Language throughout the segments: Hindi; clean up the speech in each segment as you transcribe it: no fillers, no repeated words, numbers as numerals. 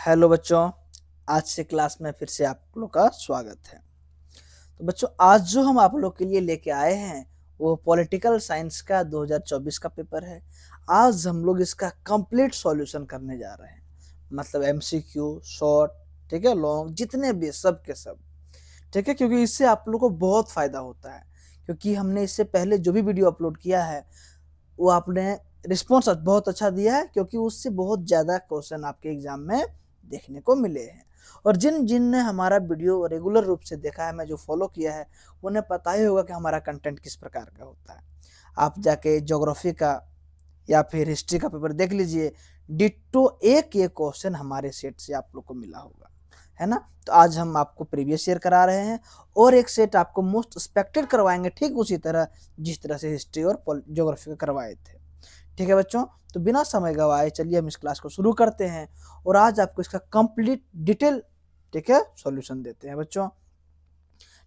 हेलो बच्चों, आज से क्लास में फिर से आप लोग का स्वागत है। तो बच्चों, आज जो हम आप लोग के लिए लेके आए हैं वो पॉलिटिकल साइंस का 2024 का पेपर है। आज हम लोग इसका कंप्लीट सॉल्यूशन करने जा रहे हैं, मतलब एमसीक्यू, शॉर्ट, ठीक है, लॉन्ग, जितने भी सब के सब, ठीक है, क्योंकि इससे आप लोग को बहुत फायदा होता है। क्योंकि हमने इससे पहले जो भी वीडियो अपलोड किया है वो आपने रिस्पॉन्स बहुत अच्छा दिया है, क्योंकि उससे बहुत ज़्यादा क्वेश्चन आपके एग्जाम में देखने को मिले हैं। और जिन जिन ने हमारा वीडियो रेगुलर रूप से देखा है, मैं जो फॉलो किया है, उन्हें पता ही होगा कि हमारा कंटेंट किस प्रकार का होता है। आप जाके ज्योग्राफी का या फिर हिस्ट्री का पेपर देख लीजिए, डिट्टो एक ये क्वेश्चन हमारे सेट से आप लोग को मिला होगा, है ना। तो आज हम आपको प्रीवियस ईयर करा रहे हैं और एक सेट आपको मोस्ट एक्सपेक्टेड करवाएंगे, ठीक उसी तरह जिस तरह से हिस्ट्री और ज्योग्राफी का करवाए थे। ठीक है बच्चों, तो बिना समय गवाए चलिए हम इस क्लास को शुरू करते हैं और आज आपको इसका कंप्लीट डिटेल, ठीक है, सॉल्यूशन देते हैं बच्चों।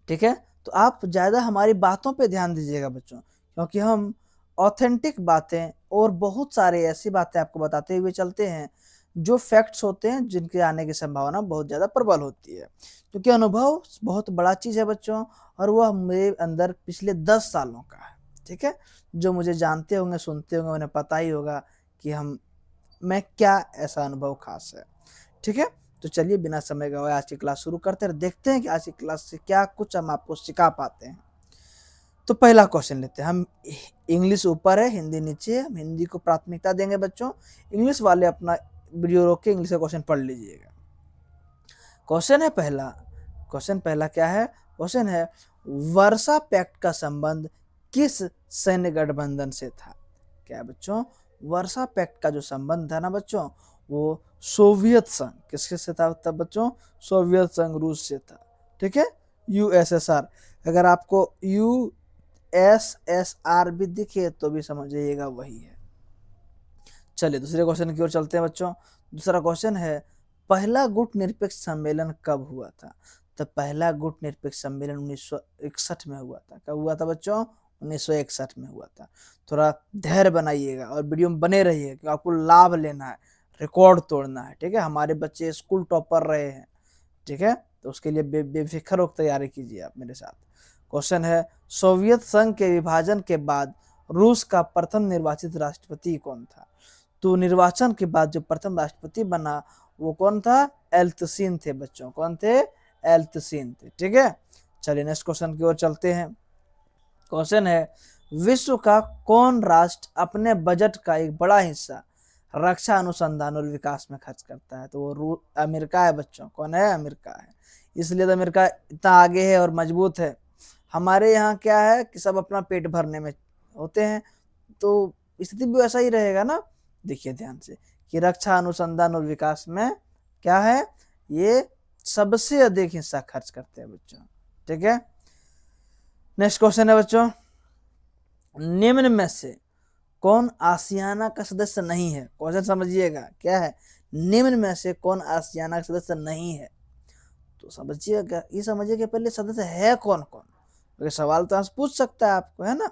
ठीक है, तो आप ज़्यादा हमारी बातों पे ध्यान दीजिएगा बच्चों, क्योंकि हम ऑथेंटिक बातें और बहुत सारे ऐसी बातें आपको बताते हुए चलते हैं जो फैक्ट्स होते हैं, जिनके आने की संभावना बहुत ज़्यादा प्रबल होती है। क्योंकि अनुभव बहुत बड़ा चीज़ है बच्चों, और वह मेरे अंदर पिछले 10 सालों का है। ठीक है, जो मुझे जानते होंगे, सुनते होंगे, उन्हें पता ही होगा कि मैं क्या ऐसा अनुभव खास है। ठीक है, तो चलिए बिना समय गवाए आज की क्लास शुरू करते हैं, देखते हैं कि आज की क्लास से क्या कुछ हम आपको सिखा पाते हैं। तो पहला क्वेश्चन लेते हैं हम। इंग्लिश ऊपर है, हिंदी नीचे है, हम हिंदी को प्राथमिकता देंगे बच्चों। इंग्लिश वाले अपना वीडियो रोक के इंग्लिश का क्वेश्चन पढ़ लीजिएगा। क्वेश्चन पहला क्या है? क्वेश्चन है, वर्सा पैक्ट का संबंध किस सैन्य गठबंधन से था? क्या है बच्चों? वर्सा पैक्ट का जो संबंध था ना बच्चों, वो सोवियत संघ, किसके से था तब बच्चों? सोवियत संघ, रूस से था। ठीक है, यूएसएसआर। अगर आपको यूएसएसआर भी दिखे तो भी समझिएगा वही है। चलिए दूसरे क्वेश्चन की ओर चलते हैं बच्चों। दूसरा क्वेश्चन है, पहला गुट निरपेक्ष सम्मेलन कब हुआ था? तो पहला गुट निरपेक्ष सम्मेलन 1961 में हुआ था। कब हुआ था बच्चों? 1961 में हुआ था। थोड़ा धैर्य बनाइएगा और वीडियो में बने रहिए, क्योंकि आपको लाभ लेना है, रिकॉर्ड तोड़ना है। ठीक है, हमारे बच्चे स्कूल टॉपर रहे हैं, ठीक है, तो उसके लिए बेफिक्र होकर तैयारी कीजिए आप मेरे साथ। क्वेश्चन है, सोवियत संघ के विभाजन के बाद रूस का प्रथम निर्वाचित राष्ट्रपति कौन था? तो निर्वाचन के बाद जो प्रथम राष्ट्रपति बना वो कौन था? एल्त्सिन थे बच्चों। कौन थे? एल्त्सिन थे। ठीक है, चलिए नेक्स्ट क्वेश्चन की ओर चलते हैं। क्वेश्चन है, विश्व का कौन राष्ट्र अपने बजट का एक बड़ा हिस्सा रक्षा अनुसंधान और विकास में खर्च करता है? तो वो अमेरिका है बच्चों। कौन है? अमेरिका है। इसलिए तो अमेरिका इतना आगे है और मजबूत है। हमारे यहाँ क्या है कि सब अपना पेट भरने में होते हैं, तो स्थिति भी वैसा ही रहेगा ना। देखिए ध्यान से कि रक्षा अनुसंधान और विकास में क्या है, ये सबसे अधिक हिस्सा खर्च करते हैं बच्चों। ठीक है, नेक्स्ट क्वेश्चन है बच्चों, निम्न में से कौन आसियाना का सदस्य नहीं है? क्वेश्चन समझिएगा, क्या है? निम्न में से कौन आसियाना का सदस्य नहीं है? तो समझिएगा, ये समझिए कि पहले सदस्य है कौन कौन, क्योंकि सवाल तो आज पूछ सकता है आपको, है ना।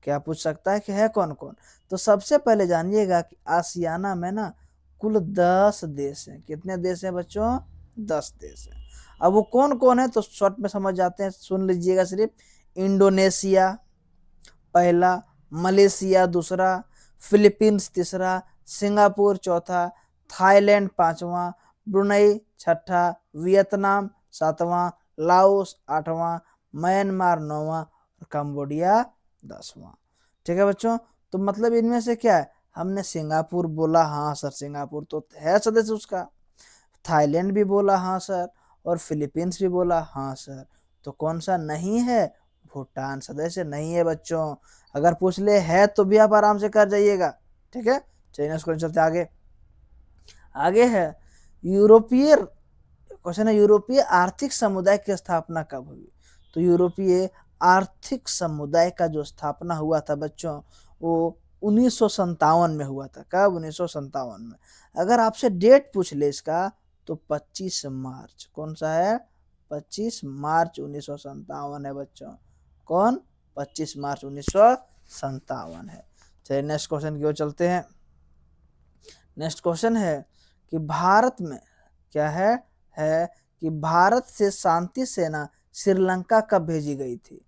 क्या पूछ सकता है कि है कौन कौन? तो सबसे पहले जानिएगा कि आसियाना में ना कुल 10 देश हैं। कितने देश हैं बच्चों? 10 देश हैं। अब वो कौन कौन है तो शॉर्ट में समझ जाते हैं, सुन लीजिएगा सिर्फ। इंडोनेशिया पहला, मलेशिया दूसरा, फिलीपींस तीसरा, सिंगापुर चौथा, थाईलैंड पांचवा, ब्रुनई छठा, वियतनाम सातवां, लाओस आठवां, म्यांमार नौवां और कंबोडिया 10वां। ठीक है बच्चों, तो मतलब इनमें से क्या है? हमने सिंगापुर बोला, हाँ सर सिंगापुर तो है सदस्य उसका। थाईलैंड भी बोला हाँ सर, और फिलीपींस भी बोला हाँ सर। तो कौन सा नहीं है? भूटान सदस्य नहीं है बच्चों। अगर पूछ ले है तो भी आप आराम से कर जाइएगा। ठीक है, चलिए इसको चलते आगे। आगे है यूरोपीय, क्वेश्चन है, यूरोपीय आर्थिक समुदाय की स्थापना कब हुई? तो यूरोपीय आर्थिक समुदाय का जो स्थापना हुआ था बच्चों, वो 1957 में हुआ था। कब? 1957 में। अगर आपसे डेट पूछ ले इसका तो 25 मार्च। कौन सा है? 25 मार्च 1957 है बच्चों। कौन? 25 मार्च 1957 है। चलिए नेक्स्ट क्वेश्चन की ओर चलते हैं। नेक्स्ट क्वेश्चन है कि भारत में क्या है कि भारत से शांति सेना श्रीलंका कब भेजी गई थी।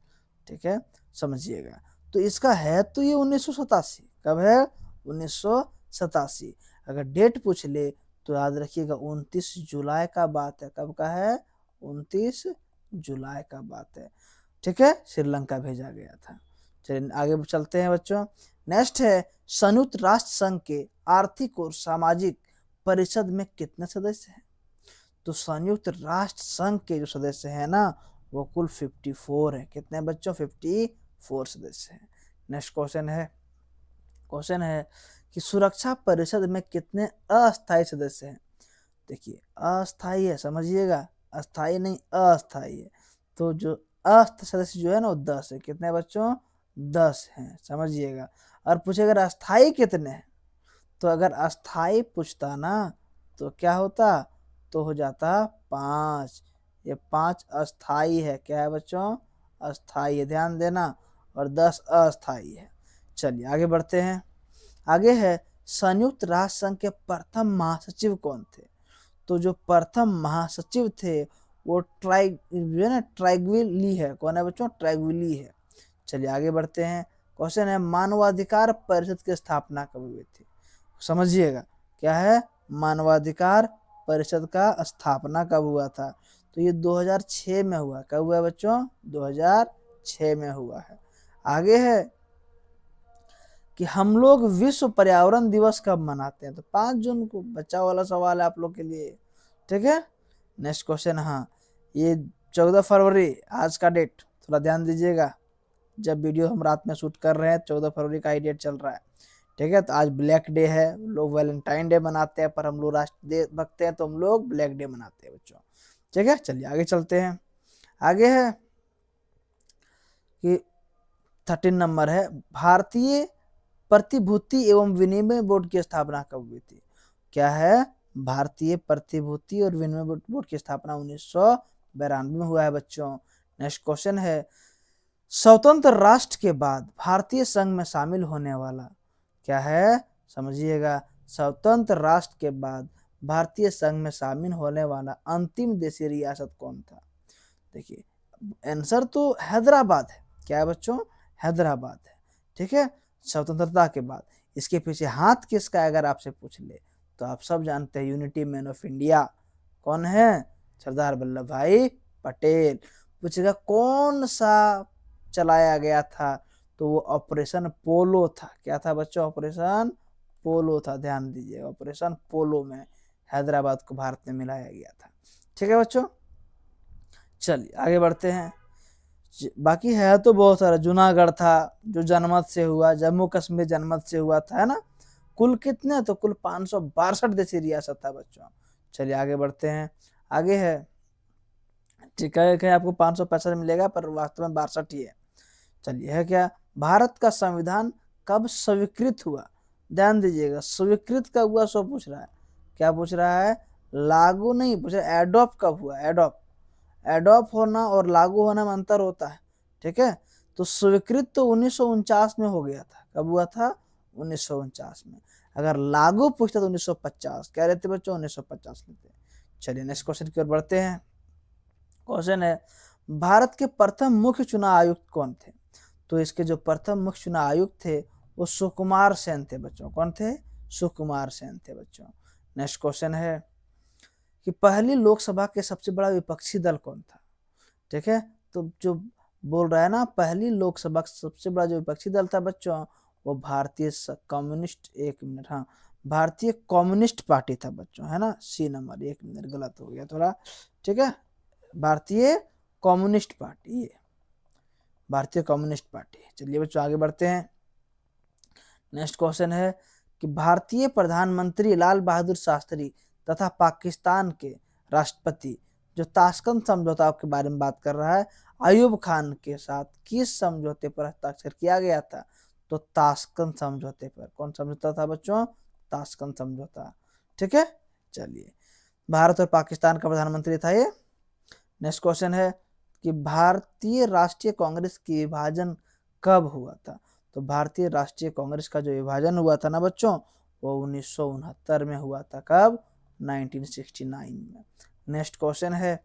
ठीक है, समझिएगा। तो इसका है तो ये 1987। कब है? 1987। अगर डेट पूछ ले तो याद रखिएगा 29 जुलाई का बात है। कब का है? 29 जुलाई का बात है। ठीक है, श्रीलंका भेजा गया था। चलिए आगे चलते हैं बच्चों। नेक्स्ट है संयुक्त राष्ट्र संघ के आर्थिक और सामाजिक परिषद में कितने सदस्य हैं? तो संयुक्त राष्ट्र संघ के जो सदस्य हैं ना वो कुल 54 है। कितने बच्चों? 54 सदस्य हैं। नेक्स्ट क्वेश्चन है कि सुरक्षा परिषद में कितने अस्थायी सदस्य हैं? देखिए अस्थायी है, समझिएगा, अस्थायी नहीं अस्थायी है। तो जो अस्थायी सदस्य जो है ना वो 10 है। कितने बच्चों? 10 हैं, समझिएगा। और पूछेगा अस्थायी कितने हैं, तो अगर अस्थायी पूछता ना तो क्या होता? तो हो जाता 5। ये 5 अस्थायी है। क्या है बच्चों? अस्थायी है, ध्यान देना। और 10 अस्थायी है। चलिए आगे बढ़ते हैं। आगे है संयुक्त राष्ट्र संघ के प्रथम महासचिव कौन थे? तो जो प्रथम महासचिव थे वो ट्रैगविली है। कौन है बच्चों? ट्रैगविली है। चलिए आगे बढ़ते हैं। क्वेश्चन है मानवाधिकार परिषद की स्थापना कब हुई थी? समझिएगा क्या है? मानवाधिकार परिषद का स्थापना कब हुआ था? तो ये 2006 में हुआ। कब हुआ बच्चों? 2006 में हुआ है। आगे है कि हम लोग विश्व पर्यावरण दिवस कब मनाते हैं? तो 5 जून को। बच्चा वाला सवाल है आप लोग के लिए। ठीक है, नेक्स्ट क्वेश्चन। हाँ, ये 14 फरवरी आज का डेट थोड़ा ध्यान दीजिएगा। जब वीडियो हम रात में शूट कर रहे हैं 14 फरवरी का ही डेट चल रहा है। ठीक है, तो आज ब्लैक डे है। लोग वैलेंटाइन डे मनाते हैं पर हम लोग राष्ट्र देशभक्त हैं तो हम लोग ब्लैक डे मनाते हैं बच्चों। ठीक है, चलिए आगे चलते हैं। आगे है कि 13 नंबर है भारतीय प्रतिभूति एवं विनिमय बोर्ड की स्थापना कब हुई थी? क्या है? भारतीय प्रतिभूति और विनिमय बोर्ड की स्थापना 1992 में हुआ है बच्चों। नेक्स्ट क्वेश्चन है स्वतंत्र राष्ट्र के बाद भारतीय संघ में शामिल होने वाला क्या है? समझिएगा, स्वतंत्र राष्ट्र के बाद भारतीय संघ में शामिल होने वाला अंतिम देशी रियासत कौन था? देखिए आंसर तो हैदराबाद है। क्या है बच्चों? हैदराबाद है। ठीक है, स्वतंत्रता के बाद। इसके पीछे हाथ किसका अगर आपसे पूछ ले तो आप सब जानते हैं यूनिटी मैन ऑफ इंडिया कौन है? सरदार वल्लभ भाई पटेल। पूछेगा कौन सा चलाया गया था? तो वो ऑपरेशन पोलो था। क्या था बच्चों? ऑपरेशन पोलो था। ध्यान दीजिए, ऑपरेशन पोलो में हैदराबाद को भारत में मिलाया गया था। ठीक है बच्चों, चलिए आगे बढ़ते हैं। बाकी है तो बहुत सारा। जूनागढ़ था जो जनमत से हुआ, जम्मू कश्मीर जनमत से हुआ था, है ना। कुल कितने? तो कुल 562 देशी रियासत था बच्चों। चलिए आगे बढ़ते हैं। आगे है, ठीक है, कहीं आपको 565 मिलेगा पर वास्तव में 62 ही है। चलिए है क्या? भारत का संविधान कब स्वीकृत हुआ? ध्यान दीजिएगा, स्वीकृत कब हुआ सो पूछ रहा है। क्या पूछ रहा है? लागू नहीं पूछ रहा। एडॉप्ट कब हुआ? एडॉप्ट होना और लागू होना में अंतर होता है। ठीक है, तो स्वीकृत तो 1949 में हो गया था। कब हुआ था? 1949 में। अगर लागू पूछता तो 1950। क्या रहते बच्चों? 1950 लेते। चलिए नेक्स्ट क्वेश्चन की ओर बढ़ते हैं। क्वेश्चन है भारत के प्रथम मुख्य चुनाव आयुक्त कौन थे? तो इसके जो प्रथम मुख्य चुनाव आयुक्त थे वो सुकुमार सेन थे बच्चों। कौन थे? सुकुमार सेन थे बच्चों। नेक्स्ट क्वेश्चन है कि पहली लोकसभा के सबसे बड़ा विपक्षी दल कौन था? ठीक है, तो जो बोल रहा है ना पहली लोकसभा का सबसे बड़ा जो विपक्षी दल था बच्चों वो भारतीय कम्युनिस्ट, एक मिनट, हाँ, भारतीय कम्युनिस्ट पार्टी था बच्चों, है ना। सी नंबर, एक मिनट गलत हो गया थोड़ा। ठीक है, भारतीय कम्युनिस्ट पार्टी, ये भारतीय कम्युनिस्ट पार्टी। चलिए बच्चों आगे बढ़ते हैं। नेक्स्ट क्वेश्चन है कि भारतीय प्रधानमंत्री लाल बहादुर शास्त्री तथा पाकिस्तान के राष्ट्रपति जो ताशकंद समझौता के बारे में बात कर रहा है, अयूब खान के साथ किस समझौते पर हस्ताक्षर किया गया था? तो ताशकंद समझौते पर। कौन समझौता था बच्चों? ताशकंद समझौता। ठीक है, चलिए भारत और पाकिस्तान का प्रधानमंत्री था ये। नेक्स्ट क्वेश्चन है कि भारतीय राष्ट्रीय कांग्रेस की विभाजन कब हुआ था? तो भारतीय राष्ट्रीय कांग्रेस का जो विभाजन हुआ था ना बच्चों वो 1969 में हुआ था। कब? 1969 में। नेक्स्ट क्वेश्चन है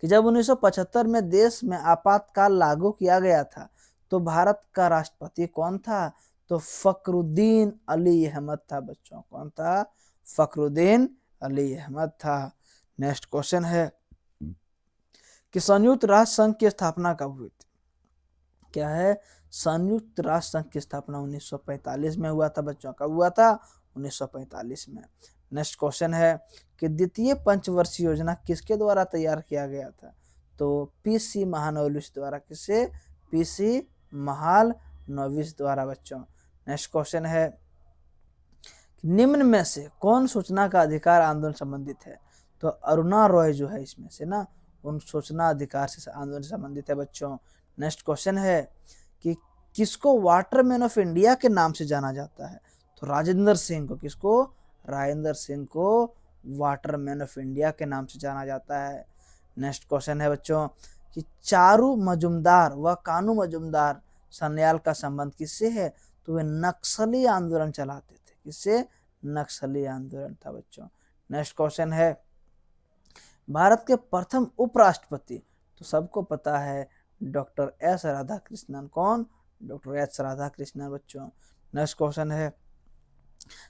कि जब 1975 में देश में आपातकाल लागू किया गया था तो भारत का राष्ट्रपति कौन था? तो फखरुद्दीन अली अहमद था बच्चों। कौन था? फखरुद्दीन अली अहमद था। नेक्स्ट क्वेश्चन है कि संयुक्त राष्ट्र संघ की स्थापना कब हुई थी? क्या है? संयुक्त राष्ट्र संघ की स्थापना 1945 में हुआ था बच्चों। कब हुआ था? 1945 में। नेक्स्ट क्वेश्चन है कि द्वितीय पंचवर्षीय योजना किसके द्वारा तैयार किया गया था? तो पीसी महालनोबिस द्वारा। किससे? पीसी महालनोबिस द्वारा बच्चों। नेक्स्ट क्वेश्चन है निम्न में से कौन सूचना का अधिकार आंदोलन संबंधित है? तो अरुणा रॉय जो है इसमें से ना, उन सूचना अधिकार से आंदोलन संबंधित है बच्चों। नेक्स्ट क्वेश्चन है कि किसको वाटरमैन ऑफ इंडिया के नाम से जाना जाता है? तो राजेंद्र सिंह को। किसको? राजेंद्र सिंह को वाटरमैन ऑफ इंडिया के नाम से जाना जाता है। नेक्स्ट क्वेश्चन है बच्चों कि चारू मजुमदार व कानू मजुमदार सन्याल का संबंध किससे है? तो वे नक्सली आंदोलन चलाते थे। किससे? नक्सली आंदोलन था बच्चों। नेक्स्ट क्वेश्चन है भारत के प्रथम उपराष्ट्रपति, तो सबको पता है डॉक्टर एस राधाकृष्णन। कौन? डॉक्टर एस राधाकृष्णन बच्चों। नेक्स्ट क्वेश्चन है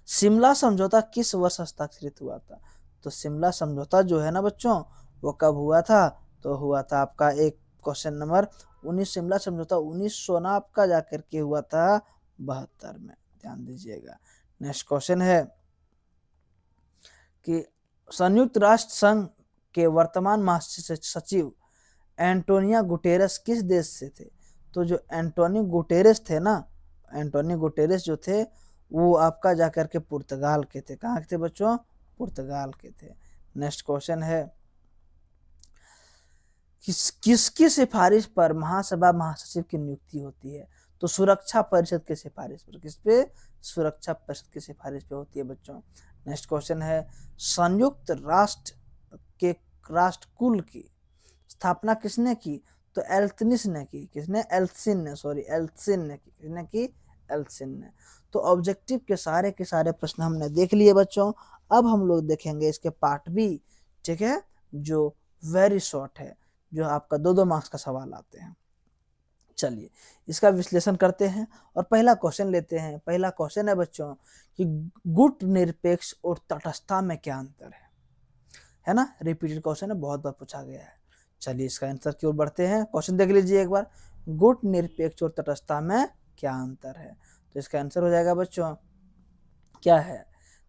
शिमला समझौता किस वर्ष हस्ताक्षरित हुआ था? तो शिमला समझौता जो है ना बच्चों, वो कब हुआ था? तो हुआ था आपका एक क्वेश्चन नंबर 19। शिमला समझौता 1900 ना आपका जाकर के हुआ था 72 में। ध्यान दीजिएगा। नेक्स्ट क्वेश्चन है कि संयुक्त राष्ट्र संघ के वर्तमान महासचिव एंटोनियो गुटेरेस किस देश से थे? तो जो एंटोनियो गुटेरेस थे ना, एंटोनियो गुटेरेस जो थे वो आपका जाकर के पुर्तगाल के थे। कहाँ के थे बच्चों? पुर्तगाल के थे। नेक्स्ट क्वेश्चन है किसकी सिफारिश पर महासभा महासचिव की नियुक्ति होती है? तो सुरक्षा परिषद की सिफारिश पर। किस पे? सुरक्षा परिषद की सिफारिश पे होती है बच्चों। नेक्स्ट क्वेश्चन है संयुक्त राष्ट्र के राष्ट्रकुल की स्थापना किसने की? तो एल्त्सिन ने की। किसने? एल्त्सिन ने, सॉरी एल्त्सिन ने की। किसने की? एल्त्सिन ने। तो ऑब्जेक्टिव के सारे प्रश्न हमने देख लिए बच्चों। अब हम लोग देखेंगे इसके पार्ट बी, ठीक है, जो वेरी शॉर्ट है, जो आपका 2-2 मार्क्स का सवाल आते हैं। चलिए इसका विश्लेषण करते हैं और पहला क्वेश्चन लेते हैं। पहला क्वेश्चन है बच्चों कि गुट निरपेक्ष और तटस्थता में क्या अंतर है ना? रिपीटेड क्वेश्चन है, बहुत बार पूछा गया है। चलिए इसका आंसर की ओर बढ़ते हैं। क्वेश्चन देख लीजिए एक बार, गुट निरपेक्ष और तटस्थता में क्या अंतर है? तो इसका आंसर हो जाएगा बच्चों क्या है,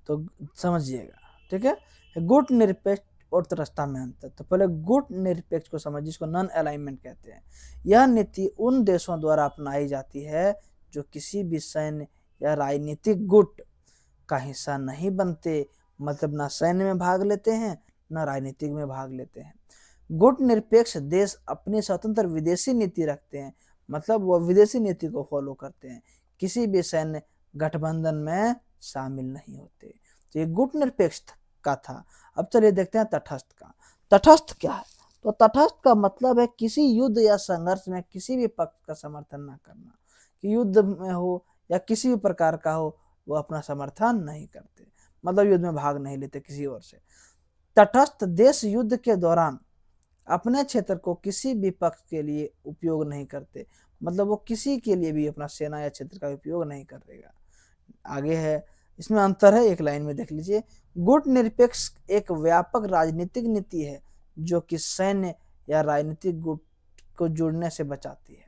तो समझिएगा, ठीक है। गुट निरपेक्ष और तटस्थता में अंतर। तो पहले गुट निरपेक्ष को समझिए, जिसको नॉन अलाइनमेंट कहते हैं। यह नीति उन देशों द्वारा अपनाई जाती है जो किसी भी सैन्य या राजनीतिक गुट का हिस्सा नहीं बनते, मतलब ना सैन्य में भाग लेते हैं ना राजनीतिक में भाग लेते हैं। गुट निरपेक्ष देश अपनी स्वतंत्र विदेशी नीति रखते हैं, मतलब वो विदेशी नीति को फॉलो करते हैं, किसी भी सैन्य गठबंधन में शामिल नहीं होते। तो ये गुट निरपेक्ष का था। अब चलिए देखते हैं तटस्थ का। तटस्थ क्या है? तो तटस्थ का मतलब है किसी युद्ध या संघर्ष में किसी भी पक्ष का समर्थन न करना, कि युद्ध में हो या किसी भी प्रकार का हो, वो अपना समर्थन नहीं करते, मतलब युद्ध में भाग नहीं लेते किसी और से। तटस्थ देश युद्ध के दौरान अपने क्षेत्र को किसी भी पक्ष के लिए उपयोग नहीं करते, मतलब वो किसी के लिए भी अपना सेना या क्षेत्र का उपयोग नहीं करेगा। आगे है, इसमें अंतर है, एक लाइन में देख लीजिए। गुट निरपेक्ष एक व्यापक राजनीतिक नीति है जो कि सैन्य या राजनीतिक गुट को जुड़ने से बचाती है,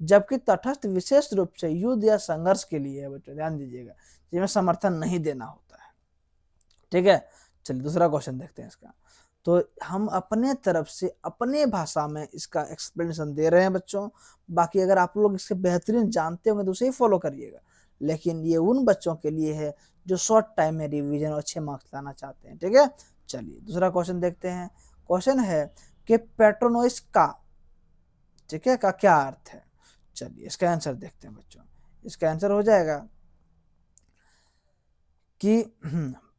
जबकि तटस्थ विशेष रूप से युद्ध या संघर्ष के लिए है बच्चों, ध्यान दीजिएगा, जिसमें समर्थन नहीं देना होता है, ठीक है। चलिए दूसरा क्वेश्चन देखते हैं इसका। तो हम अपने तरफ से अपने भाषा में इसका एक्सप्लेनेशन दे रहे हैं बच्चों। बाकी अगर आप लोग इससे बेहतरीन जानते होंगे तो उसे ही फॉलो करिएगा, लेकिन ये उन बच्चों के लिए है जो शॉर्ट टाइम में रिवीजन और अच्छे मार्क्स लाना चाहते हैं, ठीक है। चलिए दूसरा क्वेश्चन देखते हैं। क्वेश्चन है कि पेट्रोनोइस का, ठीक है, का क्या अर्थ है? चलिए इसका आंसर देखते हैं बच्चों। इसका आंसर हो जाएगा कि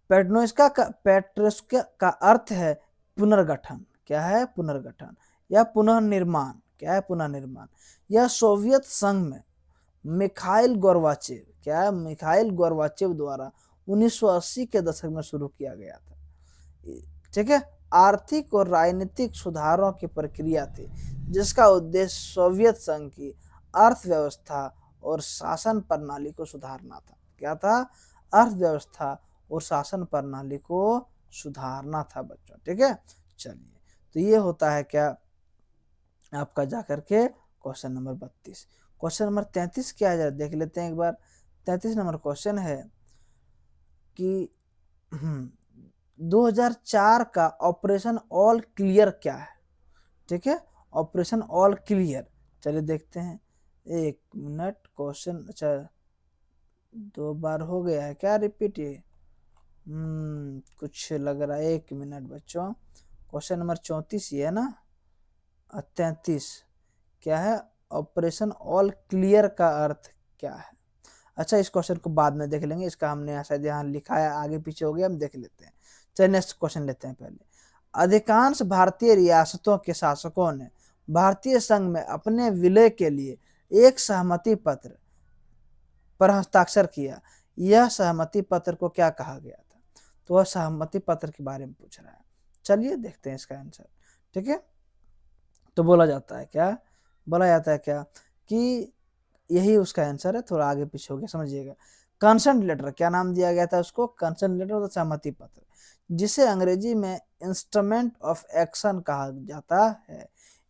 पेट्रोनोइस का अर्थ है पुनर्गठन। क्या है? पुनर्गठन या पुनर्निर्माण। क्या है? पुनर्निर्माण। यह सोवियत संघ में मिखाइल गोर्बाचेव, क्या है, मिखाइल गोर्बाचेव द्वारा 1980 के दशक में शुरू किया गया था। ठीक है, आर्थिक और राजनीतिक सुधारों की प्रक्रिया थी जिसका उद्देश्य सोवियत संघ की अर्थव्यवस्था और शासन प्रणाली को सुधारना था। क्या था? अर्थव्यवस्था और शासन प्रणाली को सुधारना था बच्चों। ठीक है, चलिए, तो ये होता है क्या आपका जाकर के क्वेश्चन नंबर 32। क्वेश्चन नंबर 33 क्या है, जरा देख लेते हैं एक बार। 33 नंबर क्वेश्चन है कि 2004 का ऑपरेशन ऑल क्लियर क्या है? ठीक है, ऑपरेशन ऑल क्लियर, चलिए देखते हैं। एक मिनट, क्वेश्चन अच्छा 2 बार हो गया है क्या रिपीट ये? कुछ लग रहा है। 1 मिनट बच्चों, क्वेश्चन नंबर 34 ही है ना? 33 क्या है? ऑपरेशन ऑल क्लियर का अर्थ क्या है? अच्छा, इस क्वेश्चन को बाद में देख लेंगे, इसका हमने शायद यहाँ लिखा है, आगे पीछे हो गया, हम देख लेते हैं। चलिए नेक्स्ट क्वेश्चन लेते हैं पहले। अधिकांश भारतीय रियासतों के शासकों ने भारतीय संघ में अपने विलय के लिए एक सहमति पत्र पर हस्ताक्षर किया। यह सहमति पत्र को क्या कहा गया था? तो वह सहमति पत्र के बारे में पूछ रहा है। चलिए देखते हैं इसका आंसर। ठीक है, तो बोला जाता है क्या कि यही उसका आंसर है, थोड़ा आगे पीछे हो गया, समझिएगा। कंसेंट लेटर, क्या नाम दिया गया था उसको? कंसेंट लेटर मतलब सहमति पत्र, जिसे अंग्रेजी में इंस्ट्रूमेंट ऑफ एक्शन कहा जाता है।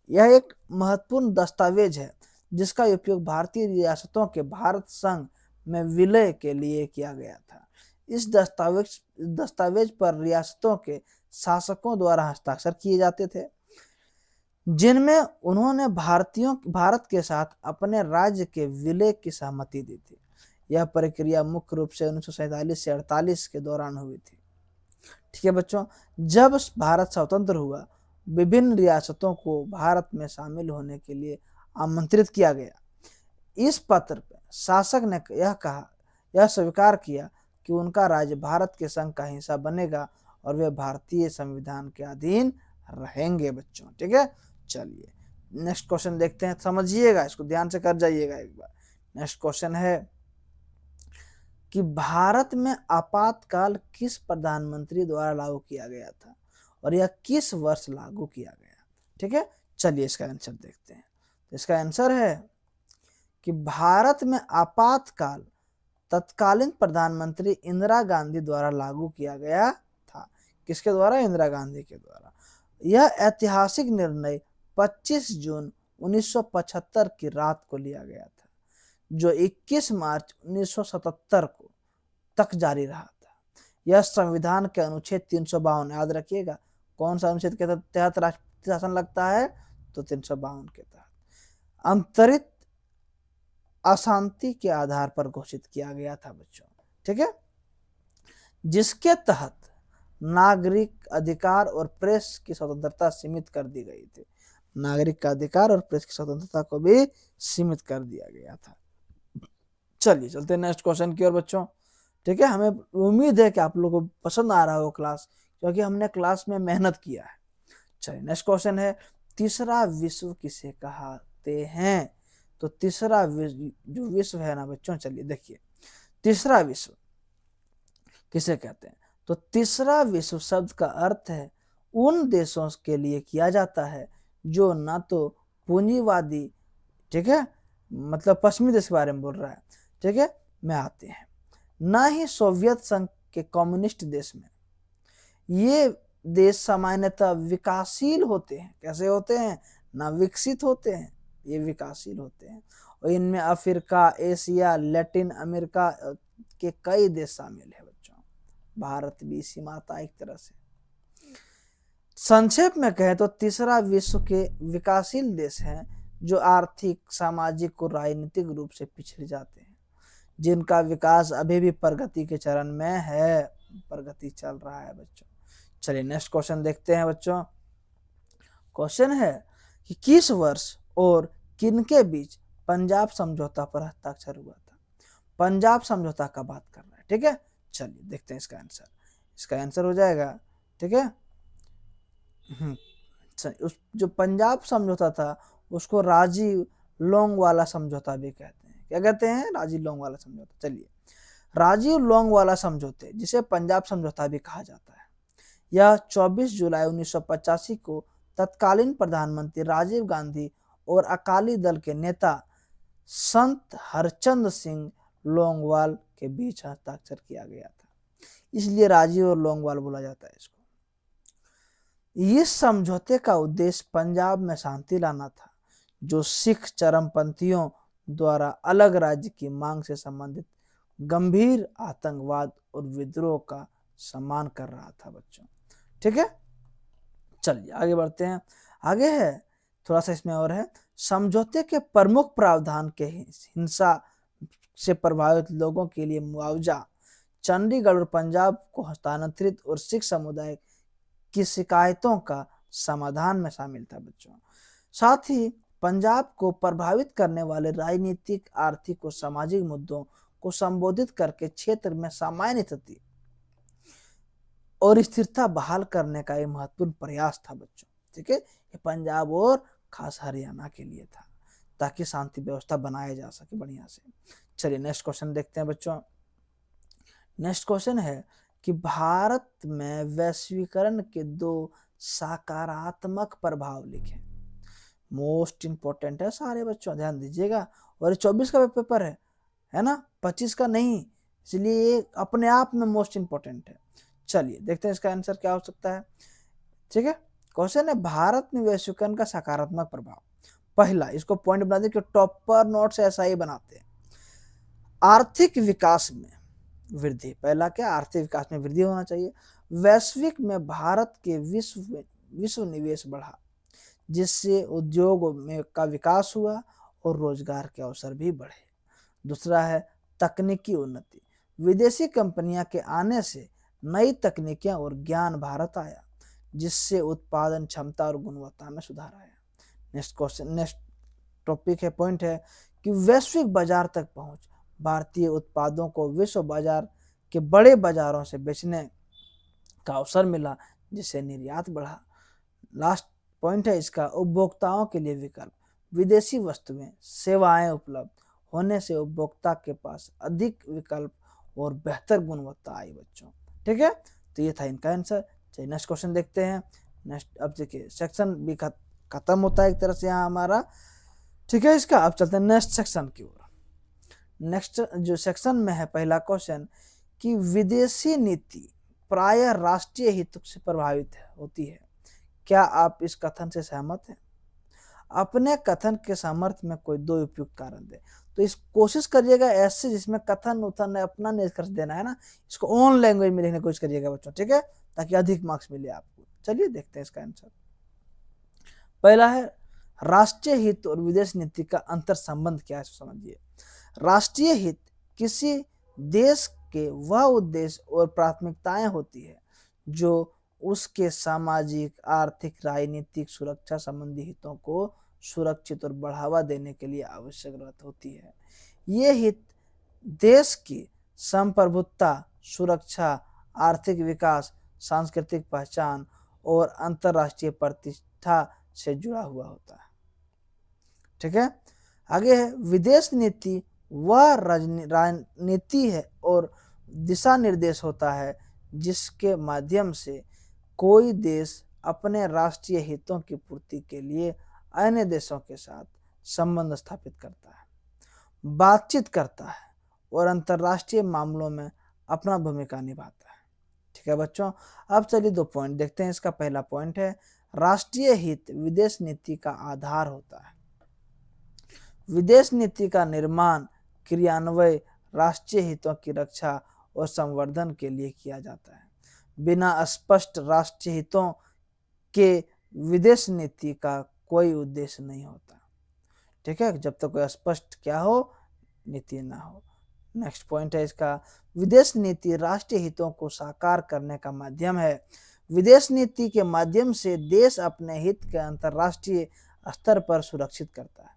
यह एक महत्वपूर्ण दस्तावेज है जिसका उपयोग भारतीय रियासतों के भारत संघ में विलय के लिए किया गया था। इस दस्तावेज पर रियासतों के शासकों द्वारा हस्ताक्षर किए जाते थे जिनमें उन्होंने भारत के साथ अपने राज्य के विलय की सहमति दी थी। यह प्रक्रिया मुख्य रूप से 1947 से 48 के दौरान हुई थी। ठीक है बच्चों, जब भारत स्वतंत्र हुआ, विभिन्न रियासतों को भारत में शामिल होने के लिए आमंत्रित किया गया। इस पत्र पर शासक ने यह स्वीकार किया कि उनका राज्य भारत के संघ का हिस्सा बनेगा और वे भारतीय संविधान के अधीन रहेंगे बच्चों। ठीक है, चलिए नेक्स्ट क्वेश्चन देखते हैं, समझिएगा, इसको ध्यान से कर जाइएगा एक बार। नेक्स्ट क्वेश्चन है कि भारत में आपातकाल किस प्रधानमंत्री द्वारा लागू किया गया था और यह किस वर्ष लागू किया गया? ठीक है, चलिए इसका आंसर देखते हैं। इसका आंसर है कि भारत में आपातकाल तत्कालीन प्रधानमंत्री इंदिरा गांधी द्वारा लागू किया गया था। किसके द्वारा? इंदिरा गांधी के द्वारा। यह ऐतिहासिक निर्णय 25 जून 1975 की रात को लिया गया था, जो 21 मार्च 1977 को तक जारी रहा था। यह संविधान के अनुच्छेद 352, याद रखिएगा, कौन सा अनुच्छेद के तहत राष्ट्रीय शासन लगता है? तो 352 के तहत अंतरित अशांति के आधार पर घोषित किया गया था बच्चों। ठीक है, जिसके तहत नागरिक अधिकार और प्रेस की स्वतंत्रता सीमित कर दी गई थी। नागरिक का अधिकार और प्रेस की स्वतंत्रता को भी सीमित कर दिया गया था। चलिए चलते हैं नेक्स्ट क्वेश्चन की ओर बच्चों। ठीक है, हमें उम्मीद है कि आप लोगों को पसंद आ रहा हो क्लास, क्योंकि हमने क्लास में मेहनत किया है। चलिए नेक्स्ट क्वेश्चन है, तीसरा विश्व किसे कहते हैं? तो तीसरा जो विश्व है ना बच्चों, चलिए देखिए, तीसरा विश्व किसे कहते हैं? तो तीसरा विश्व शब्द का अर्थ है उन देशों के लिए किया जाता है जो ना तो पूंजीवादी, ठीक है, मतलब पश्चिमी देश के बारे में बोल रहा है, ठीक है, में आते हैं, ना ही सोवियत संघ के कम्युनिस्ट देश में। ये देश सामान्यतः विकासशील होते हैं। कैसे होते हैं? ना विकसित होते हैं, ये विकासशील होते हैं। और इनमें अफ्रीका, एशिया, लैटिन अमेरिका के कई देश शामिल है बच्चों। भारत भी इसी में आता है एक तरह से। संक्षेप में कहें तो तीसरा विश्व के विकासशील देश हैं जो आर्थिक, सामाजिक और राजनीतिक रूप से पिछड़ जाते हैं, जिनका विकास अभी भी प्रगति के चरण में है, प्रगति चल रहा है बच्चों। चलिए नेक्स्ट क्वेश्चन देखते हैं बच्चों। क्वेश्चन है कि किस वर्ष और किनके बीच पंजाब समझौता पर हस्ताक्षर हुआ था? पंजाब समझौता का बात कर रहा है। ठीक है, चलिए देखते हैं इसका आंसर। इसका आंसर हो जाएगा, ठीक है, उस जो पंजाब समझौता था उसको राजी लोंगवाला समझौता भी कहते हैं। क्या कहते हैं? राजी लोंगवाला समझौता। चलिए, राजीव लोंगवाला समझौते, जिसे पंजाब समझौता भी कहा जाता है, यह 24 जुलाई 1985 को तत्कालीन प्रधानमंत्री राजीव गांधी और अकाली दल के नेता संत हरचंद सिंह लोंगवाल के बीच हस्ताक्षर किया गया था, इसलिए राजीव और लोंगवाल बोला जाता है इसको। इस समझौते का उद्देश्य पंजाब में शांति लाना था, जो सिख चरमपंथियों द्वारा अलग राज्य की मांग से संबंधित गंभीर आतंकवाद और विद्रोह का सम्मान कर रहा था बच्चों। ठीक है, चलिए आगे बढ़ते हैं। आगे है थोड़ा सा इसमें और है, समझौते के प्रमुख प्रावधान के हिंसा से प्रभावित लोगों के लिए मुआवजा, चंडीगढ़ और पंजाब को हस्तांतरित और सिख समुदाय की शिकायतों का समाधान में शामिल था बच्चों। साथ ही पंजाब को प्रभावित करने वाले राजनीतिक, आर्थिक और सामाजिक मुद्दों को संबोधित करके क्षेत्र में सामान्य स्थिति और स्थिरता बहाल करने का एक महत्वपूर्ण प्रयास था बच्चों। ठीक है, ये पंजाब और खास हरियाणा के लिए था, ताकि शांति व्यवस्था बनाया जा सके बढ़िया से। चलिए नेक्स्ट क्वेश्चन देखते हैं बच्चों। नेक्स्ट क्वेश्चन है कि भारत में वैश्वीकरण के 2 सकारात्मक प्रभाव लिखे। मोस्ट इंपोर्टेंट है सारे बच्चों, ध्यान दीजिएगा। और 24 का पेपर है ना, 25 का नहीं, इसलिए ये अपने आप में मोस्ट इंपोर्टेंट है। चलिए देखते हैं इसका आंसर क्या हो सकता है। ठीक है, क्वेश्चन है भारत में वैश्वीकरण का सकारात्मक प्रभाव। पहला, इसको पॉइंट बना दे कि टॉपर नोट्स ऐसा ही बनाते हैं। आर्थिक विकास में वृद्धि, पहला क्या, आर्थिक विकास में वृद्धि होना चाहिए। वैश्विक में भारत के विश्व निवेश बढ़ा, जिससे उद्योग में का विकास हुआ और रोजगार के अवसर भी बढ़े। दूसरा है तकनीकी उन्नति, विदेशी कंपनियां के आने से नई तकनीकें और ज्ञान भारत आया, जिससे उत्पादन क्षमता और गुणवत्ता में सुधार आया। नेक्स्ट क्वेश्चन, नेक्स्ट टॉपिक है, पॉइंट है कि वैश्विक बाजार तक पहुंच, भारतीय उत्पादों को विश्व बाजार के बड़े बाजारों से बेचने का अवसर मिला, जिससे निर्यात बढ़ा। लास्ट पॉइंट है इसका, उपभोक्ताओं के लिए विकल्प, विदेशी वस्तुएं सेवाएं उपलब्ध होने से उपभोक्ता के पास अधिक विकल्प और बेहतर गुणवत्ता आई बच्चों। ठीक है, तो ये था इनका आंसर। चलिए नेक्स्ट क्वेश्चन देखते हैं। नेक्स्ट, अब देखिए सेक्शन भी खत्म होता है एक तरह से यहाँ हमारा। ठीक है, इसका अब चलते हैं नेक्स्ट सेक्शन की ओर। नेक्स्ट जो सेक्शन में है, पहला क्वेश्चन कि विदेशी नीति प्रायः राष्ट्रीय हित से प्रभावित होती है, क्या आप इस कथन से सहमत हैं? अपने कथन के सामर्थ्य में कोई 2 उपयुक्त कारण दे। तो इस कोशिश करिएगा ऐसे जिसमें कथन उथन अपना निष्कर्ष देना है ना, इसको ओन लैंग्वेज में लिखने की कोशिश करिएगा बच्चों। ठीक है, ताकि अधिक मार्क्स मिले आपको। चलिए देखते हैं इसका आंसर। पहला है राष्ट्रीय हित और विदेश नीति का अंतर संबंध क्या है, समझिए। राष्ट्रीय हित किसी देश के वह उद्देश्य और प्राथमिकताएं होती है जो उसके सामाजिक, आर्थिक, राजनीतिक, सुरक्षा संबंधी हितों को सुरक्षित और बढ़ावा देने के लिए आवश्यक होती है। ये हित देश की संप्रभुता, सुरक्षा, आर्थिक विकास, सांस्कृतिक पहचान और अंतर्राष्ट्रीय प्रतिष्ठा से जुड़ा हुआ होता है। ठीक है, आगे है विदेश नीति वह राजनीति है और दिशा निर्देश होता है जिसके माध्यम से कोई देश अपने राष्ट्रीय हितों की पूर्ति के लिए अन्य देशों के साथ संबंध स्थापित करता है, बातचीत करता है और अंतर्राष्ट्रीय मामलों में अपना भूमिका निभाता है। ठीक है बच्चों, अब चलिए 2 पॉइंट देखते हैं। इसका पहला पॉइंट है राष्ट्रीय हित विदेश नीति का आधार होता है। विदेश नीति का निर्माण, क्रियान्वयन राष्ट्रीय हितों की रक्षा और संवर्धन के लिए किया जाता है। बिना स्पष्ट राष्ट्रीय हितों के विदेश नीति का कोई उद्देश्य नहीं होता। ठीक है, जब तक कोई स्पष्ट क्या हो, नीति ना हो। नेक्स्ट पॉइंट है इसका, विदेश नीति राष्ट्रीय हितों को साकार करने का माध्यम है। विदेश नीति के माध्यम से देश अपने हित के अंतर्राष्ट्रीय स्तर पर सुरक्षित करता है,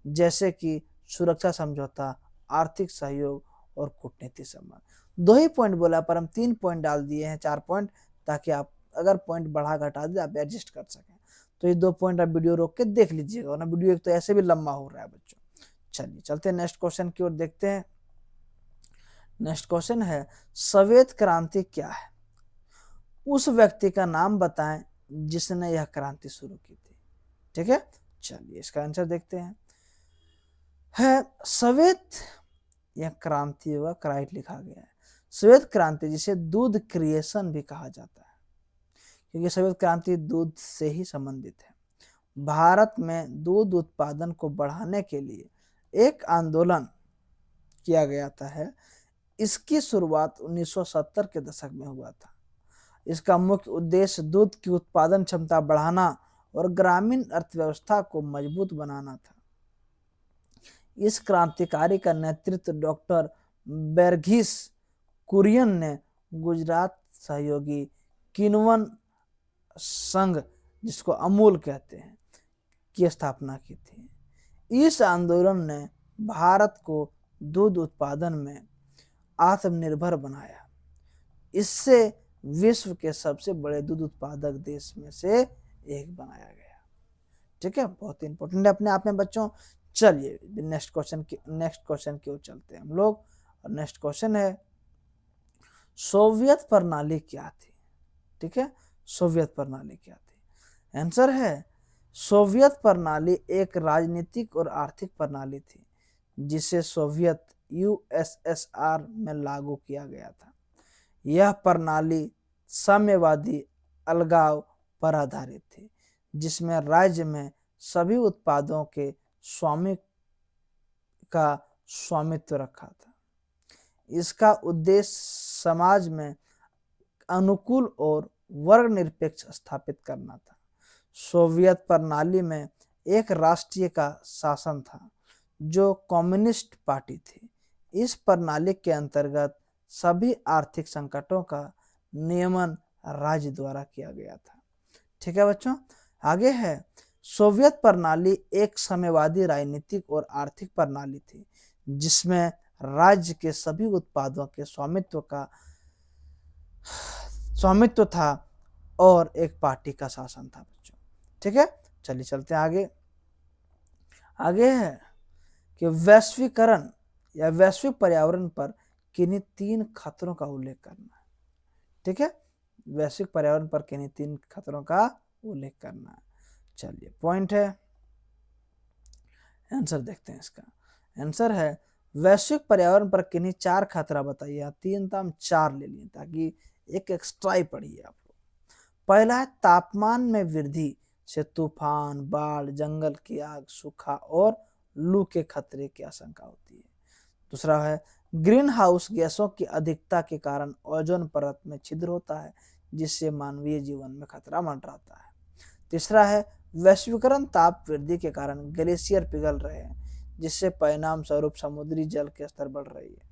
जैसे कि सुरक्षा समझौता, आर्थिक सहयोग और कूटनीतिक संबंध। 2 ही पॉइंट बोला पर हम 3 पॉइंट डाल दिए हैं, 4 पॉइंट, ताकि आप अगर पॉइंट बढ़ा घटा दे आप एडजस्ट कर सकें। तो ये 2 पॉइंट आप वीडियो रोक के देख लीजिएगा, वरना वीडियो एक तो ऐसे भी लंबा हो रहा है बच्चों। चलिए चलते हैं नेक्स्ट क्वेश्चन की ओर देखते हैं। नेक्स्ट क्वेश्चन है श्वेत क्रांति क्या है? उस व्यक्ति का नाम बताएं जिसने यह क्रांति शुरू की थी। ठीक है, चलिए इसका आंसर देखते हैं। है श्वेत, यह क्रांति होगा, क्राइट लिखा गया है। श्वेत क्रांति जिसे दूध क्रिएशन भी कहा जाता है, क्योंकि श्वेत क्रांति दूध से ही संबंधित है। भारत में दूध उत्पादन को बढ़ाने के लिए एक आंदोलन किया गया था है। इसकी शुरुआत 1970 के दशक में हुआ था। इसका मुख्य उद्देश्य दूध की उत्पादन क्षमता बढ़ाना और ग्रामीण अर्थव्यवस्था को मजबूत बनाना था। इस क्रांतिकारी का नेतृत्व डॉक्टर वर्गीस कुरियन ने गुजरात सहयोगी किण्वन संघ, जिसको अमूल कहते हैं, की स्थापना की थी। इस आंदोलन ने भारत को दूध उत्पादन में आत्मनिर्भर बनाया। इससे विश्व के सबसे बड़े दूध उत्पादक देश में से एक बनाया गया। ठीक है, बहुत इंपॉर्टेंट है अपने आप में बच्चों। चलिए नेक्स्ट क्वेश्चन की ओर चलते हैं हम लोग। और नेक्स्ट क्वेश्चन है सोवियत प्रणाली क्या थी? ठीक है, सोवियत प्रणाली क्या थी? आंसर है सोवियत प्रणाली एक राजनीतिक और आर्थिक प्रणाली थी जिसे सोवियत यूएसएसआर में लागू किया गया था। यह प्रणाली साम्यवादी अलगाव पर आधारित थी, जिसमें राज्य में सभी उत्पादों के स्वामित्व रखा था। इसका उद्देश्य समाज में अनुकूल और वर्ग निरपेक्ष स्थापित करना था। सोवियत प्रणाली में एक राष्ट्रीय का शासन था जो कम्युनिस्ट पार्टी थी। इस प्रणाली के अंतर्गत सभी आर्थिक संकटों का नियमन राज्य द्वारा किया गया था। ठीक है बच्चों, आगे है सोवियत प्रणाली एक साम्यवादी राजनीतिक और आर्थिक प्रणाली थी जिसमें राज्य के सभी उत्पादों के स्वामित्व था और एक पार्टी का शासन था बच्चों। ठीक है, चलिए चलते हैं आगे। आगे है कि वैश्वीकरण या वैश्विक पर्यावरण पर किन्हीं 3 खतरों का उल्लेख करना है। ठीक है, वैश्विक पर्यावरण पर किन्हीं 3 खतरों का उल्लेख करना है। चलिए पॉइंट है, आंसर देखते हैं इसका। आंसर है वैश्विक पर्यावरण पर किन्हीं 4 खतरा बताइए। 3 था, हम 4 ले लिए ताकि एक एक्स्ट्रा ही पढ़िए आप लोग। पहला है तापमान में वृद्धि से तूफान, बाढ़, जंगल की आग, सूखा और लू के खतरे की आशंका होती है। दूसरा है ग्रीन हाउस गैसों की अधिकता के कारण ओजोन परत में छिद्र होता है जिससे मानवीय जीवन में खतरा मंडराता है। तीसरा है वैश्वीकरण ताप वृद्धि के कारण ग्लेशियर पिघल रहे हैं जिससे परिणाम स्वरूप समुद्री जल के स्तर बढ़ रही है।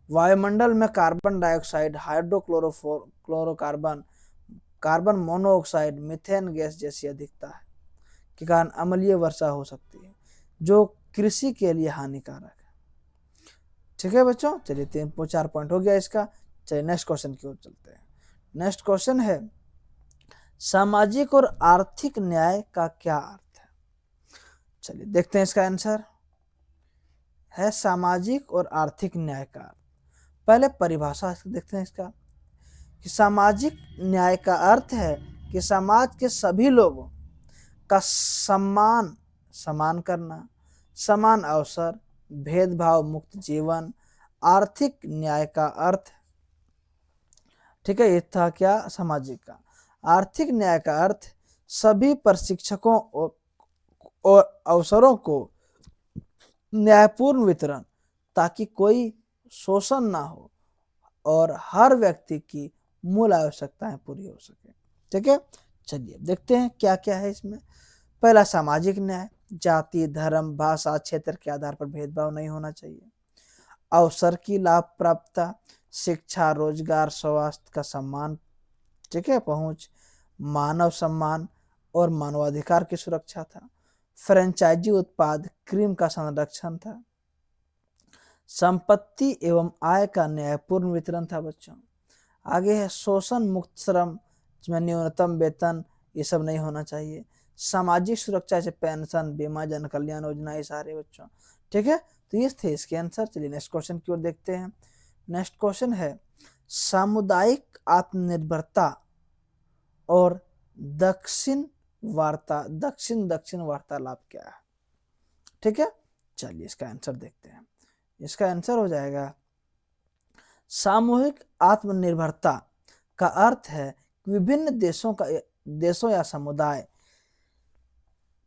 वायुमंडल में carbon dioxide, hydrochlorocarbon, carbon monoxide, methane gas जैसी अधिकता है के कारण अम्लीय वर्षा हो सकती है जो कृषि के लिए हानिकारक है। ठीक है बच्चों, चलिए 4 पॉइंट हो गया इसका। चलिए नेक्स्ट क्वेश्चन की ओर चलते हैं। नेक्स्ट क्वेश्चन है सामाजिक और आर्थिक न्याय का क्या अर्थ है? चलिए देखते हैं इसका आंसर है सामाजिक और आर्थिक न्याय का अर्थ। पहले परिभाषा देखते हैं इसका कि सामाजिक न्याय का अर्थ है कि समाज के सभी लोगों का सम्मान करना, समान अवसर, भेदभाव मुक्त जीवन, आर्थिक न्याय का अर्थ। ठीक है, ये था क्या सामाजिक का। आर्थिक न्याय का अर्थ सभी प्रशिक्षकों और अवसरों को न्यायपूर्ण वितरण ताकि कोई शोषण ना हो और हर व्यक्ति की मूल आवश्यकताएं पूरी हो सके। ठीक है, चलिए देखते हैं क्या क्या है इसमें। पहला सामाजिक न्याय, जाति, धर्म, भाषा, क्षेत्र के आधार पर भेदभाव नहीं होना चाहिए। अवसर की लाभ प्राप्तता, शिक्षा, रोजगार, स्वास्थ्य का सम्मान, ठीक है, पहुंच, मानव सम्मान और मानवाधिकार की सुरक्षा था। फ्रेंचाइजी उत्पाद, क्रीम का संरक्षण था। संपत्ति एवं आय का न्यायपूर्ण वितरण था बच्चों। आगे है शोषण मुक्त श्रम, जिसमें न्यूनतम वेतन ये सब नहीं होना चाहिए। सामाजिक सुरक्षा से पेंशन, बीमा, जन कल्याण योजना, ये सारे बच्चों। ठीक है, तो ये थे इसके आंसर। चलिए नेक्स्ट क्वेश्चन की ओर देखते हैं। नेक्स्ट क्वेश्चन है सामुदायिक आत्मनिर्भरता और दक्षिण दक्षिण वार्तालाप क्या है। ठीक है, चलिए इसका आंसर देखते हैं। इसका आंसर हो जाएगा सामूहिक आत्मनिर्भरता का अर्थ है कि विभिन्न देशों या समुदाय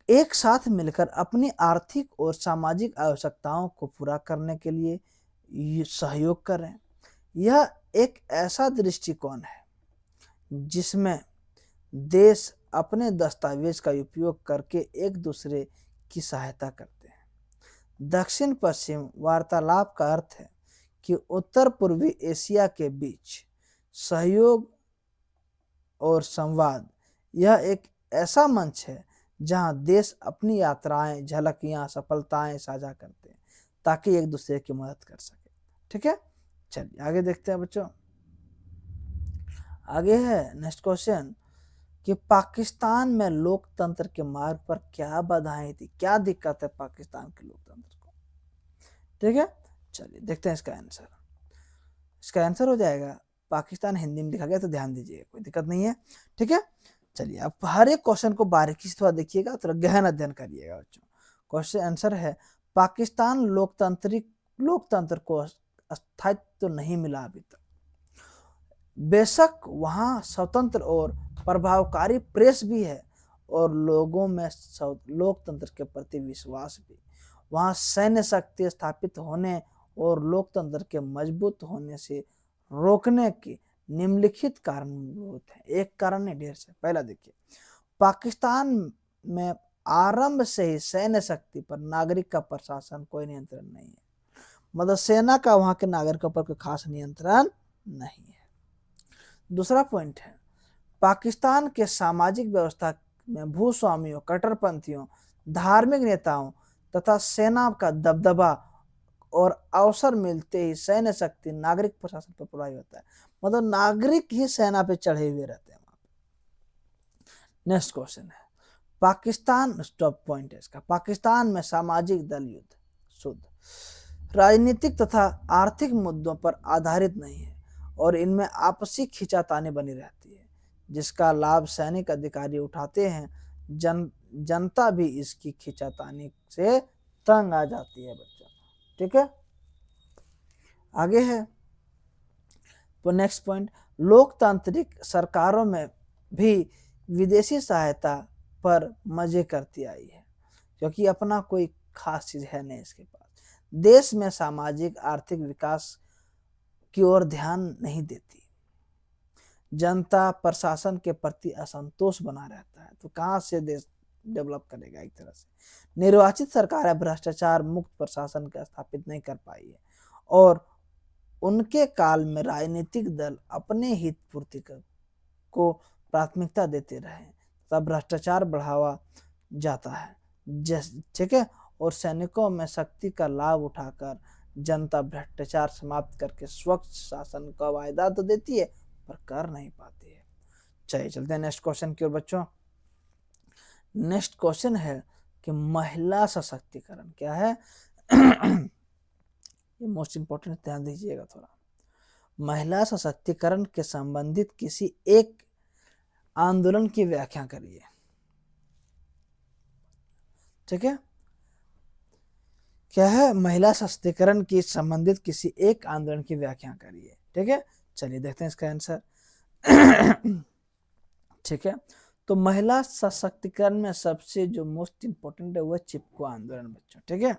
एक साथ मिलकर अपनी आर्थिक और सामाजिक आवश्यकताओं को पूरा करने के लिए सहयोग करें। यह एक ऐसा दृष्टिकोण है जिसमें देश अपने दस्तावेज का उपयोग करके एक दूसरे की सहायता करते हैं। दक्षिण पश्चिम वार्तालाप का अर्थ है कि उत्तर पूर्वी एशिया के बीच सहयोग और संवाद। यह एक ऐसा मंच है जहां देश अपनी यात्राएं, झलकियां, सफलताएं साझा करते हैं ताकि एक दूसरे की मदद कर सके। ठीक है, चलिए आगे देखते हैं बच्चों। आगे है नेक्स्ट क्वेश्चन कि पाकिस्तान में लोकतंत्र के मार्ग पर क्या बाधाएं थी, क्या दिक्कत है पाकिस्तान के लोकतंत्र को। ठीक है, चलिए देखते हैं इसका आंसर। इसका आंसर हो जाएगा, पाकिस्तान हिंदी में लिखा गया तो ध्यान दीजिए, कोई दिक्कत नहीं है। ठीक है, चलिए अब हर एक क्वेश्चन को बारीकी से थोड़ा देखिएगा, थोड़ा गहन अध्ययन करिएगा बच्चों। क्वेश्चन आंसर है पाकिस्तान लोकतंत्र को स्थायित्व तो नहीं मिला अभी तक। बेशक वहां स्वतंत्र और प्रभावकारी प्रेस भी है और लोगों में लोकतंत्र के प्रति विश्वास भी। वहां सैन्य शक्ति स्थापित होने और लोकतंत्र के मजबूत होने से रोकने के निम्नलिखित कारण होते हैं। एक कारण नहीं, ढेर से। पहला देखिए, पाकिस्तान में आरंभ से ही सैन्य शक्ति पर नागरिक का प्रशासन कोई नियंत्रण नहीं है। मतलब सेना का वहां के नागरिकों पर कोई खास नियंत्रण नहीं है। दूसरा पॉइंट है, पाकिस्तान के सामाजिक व्यवस्था में भूस्वामियों, कट्टरपंथियों, धार्मिक नेताओं तथा सेना का दबदबा और अवसर मिलते ही सैन्य शक्ति नागरिक प्रशासन पर प्रभावी होता है। मतलब नागरिक ही सेना पे चढ़े हुए रहते हैं। नेक्स्ट क्वेश्चन है पाकिस्तान, स्टॉप पॉइंट है इसका, पाकिस्तान में सामाजिक दल युद्ध शुद्ध राजनीतिक तथा आर्थिक मुद्दों पर आधारित नहीं है और इनमें आपसी खींचातानी बनी रहती है जिसका लाभ सैनिक अधिकारी उठाते हैं। जनता भी इसकी खींचातानी से तंग आ जाती है बच्चों। ठीक है, आगे है तो नेक्स्ट पॉइंट, लोकतांत्रिक सरकारों में भी विदेशी सहायता पर मजे करती आई है क्योंकि अपना कोई खास चीज है नहीं इसके पास। देश में सामाजिक आर्थिक विकास की ओर ध्यान नहीं देती। जनता प्रशासन के प्रति असंतोष बना रहता है, तो कहां से देश डेवलप करेगा। एक तरह से निर्वाचित सरकार भ्रष्टाचार मुक्त प्रशासन का स्थापित नहीं कर पाई है और उनके काल में राजनीतिक दल अपने हित पूर्ति को प्राथमिकता देते रहे तब भ्रष्टाचार बढ़ावा जाता है। ठीक है, और सैनिकों में शक्ति का लाभ उठाकर जनता भ्रष्टाचार समाप्त करके स्वच्छ शासन का वायदा तो देती है पर कर नहीं पाती है। चलिए चलते हैं नेक्स्ट क्वेश्चन की ओर बच्चों। नेक्स्ट क्वेश्चन है कि महिला सशक्तिकरण क्या है। ये मोस्ट इंपॉर्टेंट, ध्यान दीजिएगा थोड़ा। महिला सशक्तिकरण के संबंधित किसी एक आंदोलन की व्याख्या करिए। ठीक है, क्या है, महिला सशक्तिकरण की संबंधित किसी एक आंदोलन की व्याख्या करिए। ठीक है, चलिए देखते हैं इसका आंसर। ठीक है, तो महिला सशक्तिकरण में सबसे जो मोस्ट इंपॉर्टेंट है वह चिपको आंदोलन बच्चों। ठीक है,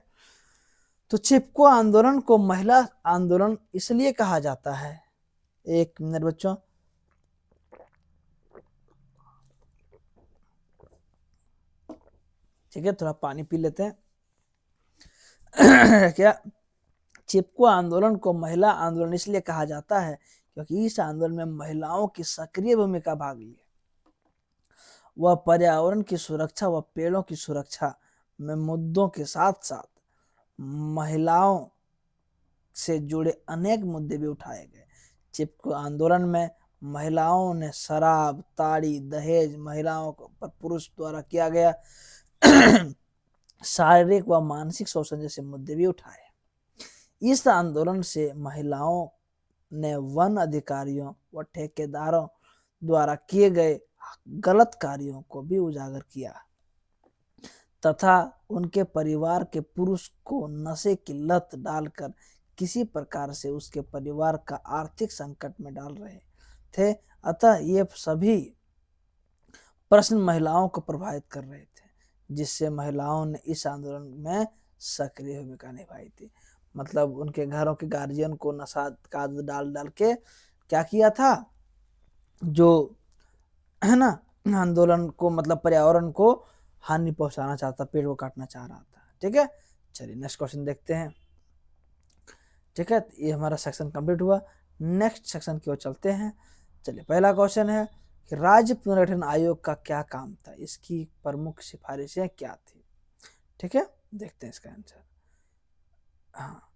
तो चिपको आंदोलन को महिला आंदोलन इसलिए कहा जाता है, एक मिनट बच्चों, ठीक है, थोड़ा पानी पी लेते हैं। क्या, चिपको आंदोलन को महिला आंदोलन इसलिए कहा जाता है क्योंकि इस आंदोलन में महिलाओं की सक्रिय भूमिका भाग ली है। वह पर्यावरण की सुरक्षा व पेड़ों की सुरक्षा में मुद्दों के साथ साथ महिलाओं से जुड़े अनेक मुद्दे भी उठाए गए। चिपको आंदोलन में महिलाओं ने शराब, ताड़ी, दहेज, महिलाओं पर पुरुष द्वारा किया गया शारीरिक व मानसिक शोषण जैसे मुद्दे भी उठाए। इस आंदोलन से महिलाओं ने वन अधिकारियों व ठेकेदारों द्वारा किए गए गलत कार्यों को भी उजागर किया तथा उनके परिवार के पुरुष को नशे की लत डालकर किसी प्रकार से उसके परिवार का आर्थिक संकट में डाल रहे थे। अतः ये सभी प्रश्न महिलाओं को प्रभावित कर रहे थे, जिससे महिलाओं ने इस आंदोलन में सक्रिय भूमिका निभाई थी। मतलब उनके घरों के गार्जियन को नशा का डाल डाल के क्या किया था, जो है ना आंदोलन को मतलब पर्यावरण को हानि पहुंचाना चाहता, पेड़ को काटना चाह रहा था। ठीक है, चलिए नेक्स्ट क्वेश्चन देखते हैं। ठीक है, ये हमारा सेक्शन कंप्लीट हुआ। नेक्स्ट सेक्शन की ओर चलते हैं। चलिए, पहला क्वेश्चन है कि राज्य पुनर्गठन आयोग का क्या काम था, इसकी प्रमुख सिफारिशें क्या थी। ठीक है, देखते हैं इसका आंसर। हाँ,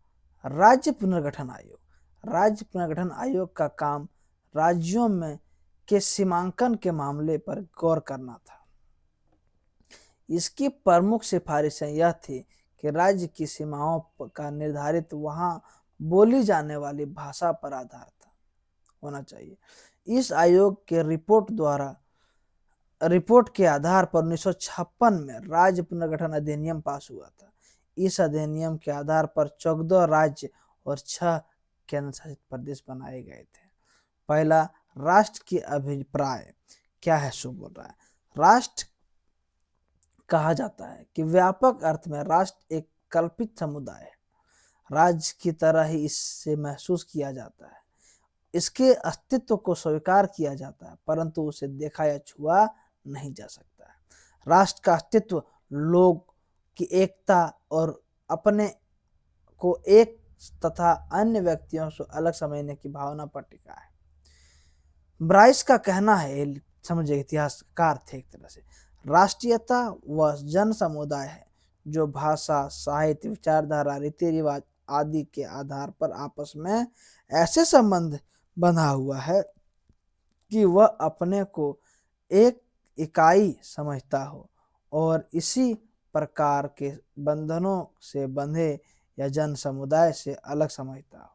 राज्य पुनर्गठन आयोग। राज्य पुनर्गठन आयोग का काम राज्यों में के सीमांकन के मामले पर गौर करना था। इसकी प्रमुख सिफारिशें यह थी कि राज्य की सीमाओं का निर्धारित वहां बोली जाने वाली भाषा पर आधार था होना चाहिए। इस आयोग के रिपोर्ट के आधार पर 1956 में राज्य पुनर्गठन अधिनियम पास हुआ था। इस अधिनियम के आधार पर 14 राज्य और 6 केंद्र शासित प्रदेश बनाए गए थे। पहला, राष्ट्र की अभिप्राय क्या है, सो बोल रहा है। राष्ट्र कहा जाता है कि व्यापक अर्थ में राष्ट्र एक कल्पित समुदाय है। राज्य की तरह ही इससे महसूस किया जाता है। इसके अस्तित्व को स्वीकार किया जाता है, परंतु उसे देखा या छुआ नहीं जा सकता है। राष्ट्र का अस्तित्व लोग की एकता और अपने को एक तथा अन्य व्यक्तियों से अलग समझने की भावना पर टिका है। ब्राइस का कहना है, समझे इतिहासकार थे एक तरह से, राष्ट्रीयता वह जन समुदाय है जो भाषा, साहित्य, विचारधारा, रीति रिवाज आदि के आधार पर आपस में ऐसे संबंध बंधा हुआ है कि वह अपने को एक इकाई समझता हो और इसी प्रकार के बंधनों से बंधे या जन समुदाय से अलग समझता हो।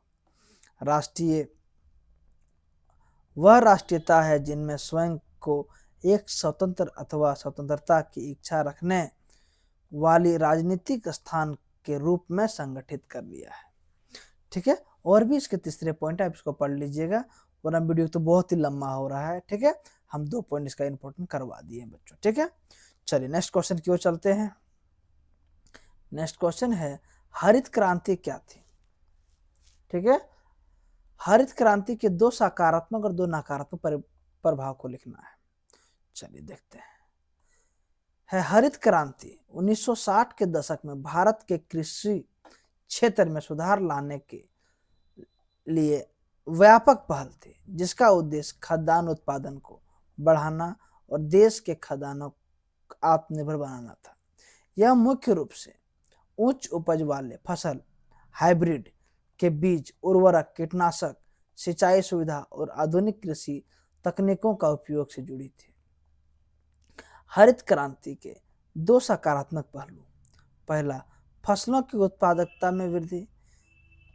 वह राष्ट्रीयता है जिनमें स्वयं को एक स्वतंत्र अथवा स्वतंत्रता की इच्छा रखने वाली राजनीतिक स्थान के रूप में संगठित कर लिया है। ठीक है, और भी इसके तीसरे पॉइंट है, आप इसको पढ़ लीजिएगा, वरना वीडियो तो बहुत ही लंबा हो रहा है। ठीक है, हम 2 पॉइंट इसका इंपॉर्टेंट करवा दिए हैं बच्चों। ठीक है, चलिए नेक्स्ट क्वेश्चन की ओर चलते हैं। नेक्स्ट क्वेश्चन है, हरित क्रांति क्या थी। ठीक है, हरित क्रांति के 2 सकारात्मक और 2 नकारात्मक प्रभाव को लिखना है। चलिए देखते हैं। हरित क्रांति 1960 के दशक में भारत के कृषि क्षेत्र में सुधार लाने के लिए व्यापक पहल थी, जिसका उद्देश्य खाद्यान्न उत्पादन को बढ़ाना और देश के खाद्यान्नों को आत्मनिर्भर बनाना था। यह मुख्य रूप से उच्च उपज वाले फसल, हाइब्रिड के बीज, उर्वरक, कीटनाशक, सिंचाई सुविधा और आधुनिक कृषि तकनीकों का उपयोग से जुड़ी थी। हरित क्रांति के 2 सकारात्मक पहलू। पहला, फसलों की उत्पादकता में वृद्धि।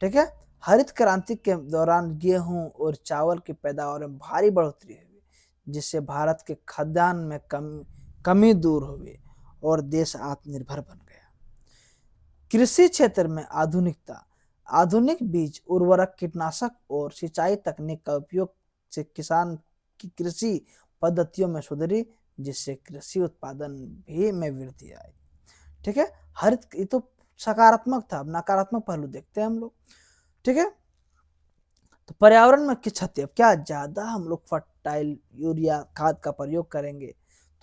ठीक है, हरित क्रांति के दौरान गेहूं और चावल की पैदावार में भारी बढ़ोतरी हुई, जिससे भारत के खाद्यान्न में कमी दूर हुई और देश आत्मनिर्भर बन गया। कृषि क्षेत्र में आधुनिकता। आधुनिक बीज, उर्वरक, कीटनाशक और सिंचाई तकनीक का उपयोग से किसान की कृषि पद्धतियों में सुधारी, जिससे कृषि उत्पादन भी में वृद्धि आई। ठीक है, हरित, ये तो सकारात्मक था। अब नकारात्मक पहलू देखते हैं हम लोग। ठीक है, तो पर्यावरण में की क्षति। अब क्या ज्यादा हम लोग फर्टाइल यूरिया खाद का प्रयोग करेंगे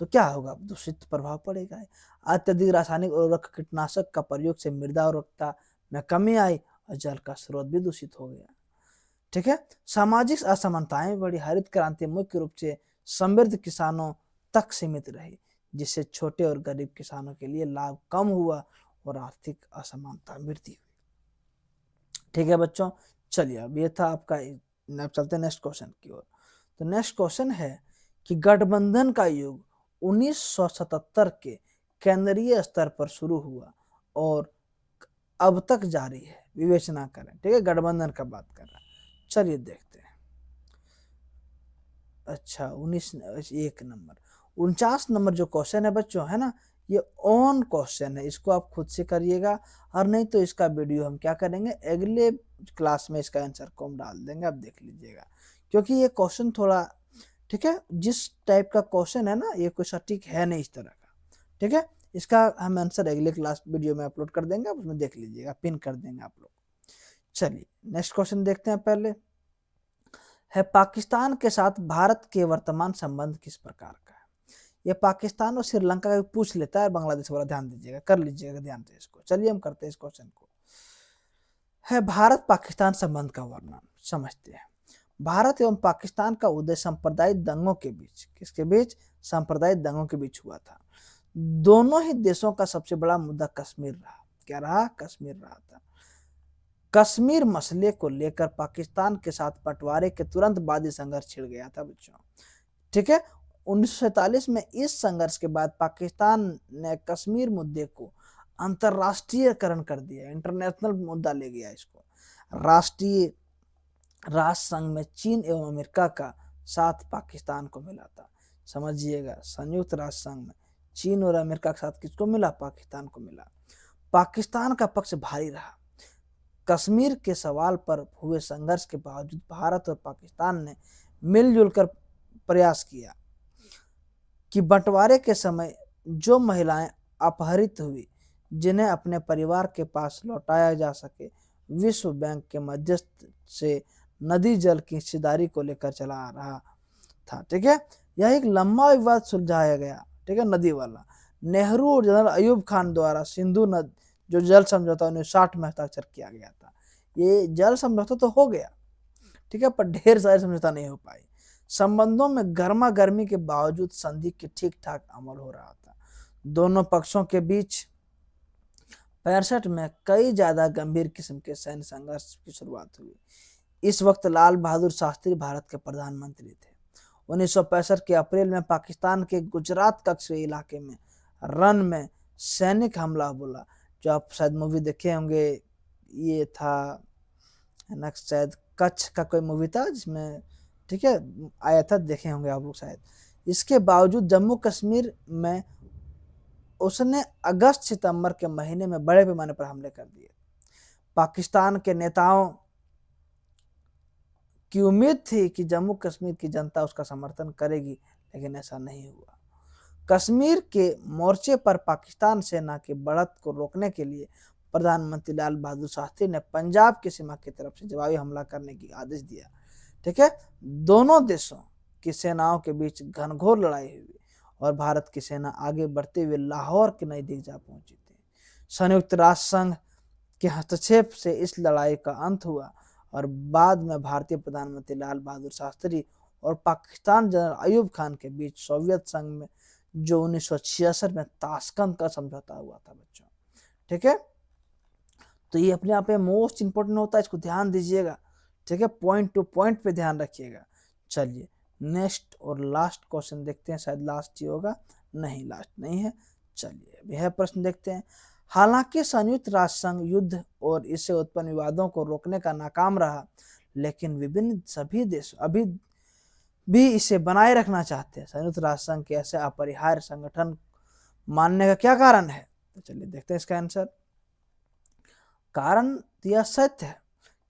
तो क्या होगा, दूषित प्रभाव पड़ेगा। अत्यधिक रासायनिक उर्वरक, कीटनाशक का प्रयोग से मृदा उर्वरकता में कमी आई और जल का स्रोत भी दूषित हो गया। ठीक है, सामाजिक असमानताएं बढ़ी। हरित क्रांति मुख्य रूप से समृद्ध किसानों तक सीमित रही, जिससे छोटे और गरीब किसानों के लिए लाभ कम हुआ और आर्थिक असमानता वृद्धि हुई। ठीक है बच्चों, चलिए अब ये था आपका। अब चलते हैं नेक्स्ट क्वेश्चन की ओर। तो नेक्स्ट क्वेश्चन है कि गठबंधन का युग 1977 के केंद्रीय स्तर पर शुरू हुआ और अब तक जारी है, विवेचना करें। ठीक है, गठबंधन का बात कर रहा है। चलिए देखते हैं। अच्छा 19, 1 नंबर, 49 नंबर जो क्वेश्चन है बच्चों, है ना, ये ऑन क्वेश्चन है, इसको आप खुद से करिएगा, और नहीं तो इसका वीडियो हम क्या करेंगे, अगले क्लास में इसका आंसर को हम डाल देंगे, आप देख लीजिएगा, क्योंकि ये क्वेश्चन थोड़ा, ठीक है, जिस टाइप का क्वेश्चन है ना, ये कोई सटीक है नहीं इस तरह का, ठीक है। इसका हम आंसर अगले क्लास वीडियो में अपलोड कर देंगे, आप उसमें देख लीजिएगा, पिन कर देंगे आप लोग। चलिए नेक्स्ट क्वेश्चन देखते हैं। पहले है, पाकिस्तान के साथ भारत के वर्तमान संबंध किस प्रकार का है। ये पाकिस्तान और श्रीलंका का भी पूछ लेता है, बांग्लादेश वाला, ध्यान दीजिएगा, कर लीजिएगा ध्यान से इसको। चलिए हम करते हैं इस क्वेश्चन को। है भारत पाकिस्तान संबंध का वर्णन, समझते हैं। भारत एवं पाकिस्तान का उदय सांप्रदायिक दंगों के बीच, किसके बीच, सांप्रदायिक दंगों के बीच हुआ था। दोनों ही देशों का सबसे बड़ा मुद्दा कश्मीर रहा। क्या रहा, कश्मीर रहा था। कश्मीर मसले को लेकर पाकिस्तान के साथ बंटवारे के तुरंत बाद ही संघर्ष छिड़ गया था बच्चों, ठीक है। 1947 में इस संघर्ष के बाद पाकिस्तान ने कश्मीर मुद्दे को अंतरराष्ट्रीयकरण कर दिया, इंटरनेशनल मुद्दा ले गया इसको। राष्ट्रीय राष्ट्र संघ में चीन एवं अमेरिका का साथ पाकिस्तान को मिला था, समझिएगा, संयुक्त राष्ट्र संघ में चीन और अमेरिका के साथ किसको मिला, पाकिस्तान को मिला। पाकिस्तान का पक्ष भारी रहा। कश्मीर के सवाल पर हुए संघर्ष के बावजूद भारत और पाकिस्तान ने मिलजुल कर प्रयास किया कि बंटवारे के समय जो महिलाएं अपहरित हुई, जिन्हें अपने परिवार के पास लौटाया जा सके, विश्व बैंक के मध्यस्थ से नदी जल की हिस्सेदारी को लेकर चला आ रहा था, ठीक है। यह एक लंबा विवाद सुलझाया गया, ठीक है, नदी वाला। नेहरू और जनरल अयूब खान द्वारा सिंधु नद जो जल समझौता 1960 में हस्ताक्षर किया गया था। ये जल समझौता तो हो गया, ठीक है, पर ढेर सारे समझौता नहीं हो पाई। संबंधों में गर्मा गर्मी के बावजूद संधि के ठीक ठाक अमल हो रहा था। दोनों पक्षों के बीच 65 में कई ज्यादा गंभीर किस्म के सैन्य संघर्ष की शुरुआत हुई। इस वक्त लाल बहादुर शास्त्री भारत के प्रधानमंत्री थे। 1965 के अप्रैल में पाकिस्तान के गुजरात कस्बे इलाके में रन में सैनिक हमला बोला, जो आप शायद मूवी देखे होंगे, ये था ना, शायद कच्छ का कोई मूवी था जिसमें, ठीक है, आया था, देखे होंगे आप लोग शायद। इसके बावजूद जम्मू कश्मीर में उसने अगस्त सितंबर के महीने में बड़े पैमाने पर हमले कर दिए। पाकिस्तान के नेताओं की उम्मीद थी कि जम्मू कश्मीर की जनता उसका समर्थन करेगी, लेकिन ऐसा नहीं हुआ। कश्मीर के मोर्चे पर पाकिस्तान सेना की बढ़त को रोकने के लिए प्रधानमंत्री लाल बहादुर शास्त्री ने पंजाब की सीमा की तरफ से जवाबी हमला करने की आदेश दिया, ठीक है। दोनों देशों की सेनाओं के बीच घनघोर लड़ाई हुई और भारत की सेना आगे बढ़ते हुए लाहौर के नजदीक जा पहुंची थी। संयुक्त राष्ट्र संघ के हस्तक्षेप से इस लड़ाई का अंत हुआ और बाद में भारतीय प्रधानमंत्री लाल बहादुर शास्त्री और पाकिस्तान जनरल अयूब खान के बीच सोवियत संघ में जो 1966 में ताशकंद का समझौता हुआ था बच्चों, ठीक है। तो ये अपने आप में मोस्ट इंपोर्टेंट होता है, इसको ध्यान दीजिएगा, ठीक है, पॉइंट टू पॉइंट पे ध्यान रखिएगा। चलिए नेक्स्ट और लास्ट क्वेश्चन देखते हैं, शायद लास्ट ही होगा, नहीं लास्ट नहीं है। चलिए यह प्रश्न देखते हैं। हालांकि संयुक्त राष्ट्र संघ युद्ध और इससे उत्पन्न विवादों को रोकने का नाकाम रहा, लेकिन विभिन्न सभी देश अभी भी इसे बनाए रखना चाहते हैं। संयुक्त राष्ट्र संघ के ऐसे अपरिहार्य संगठन मानने का क्या कारण है, तो चलिए देखते हैं इसका आंसर। कारण यह सत्य है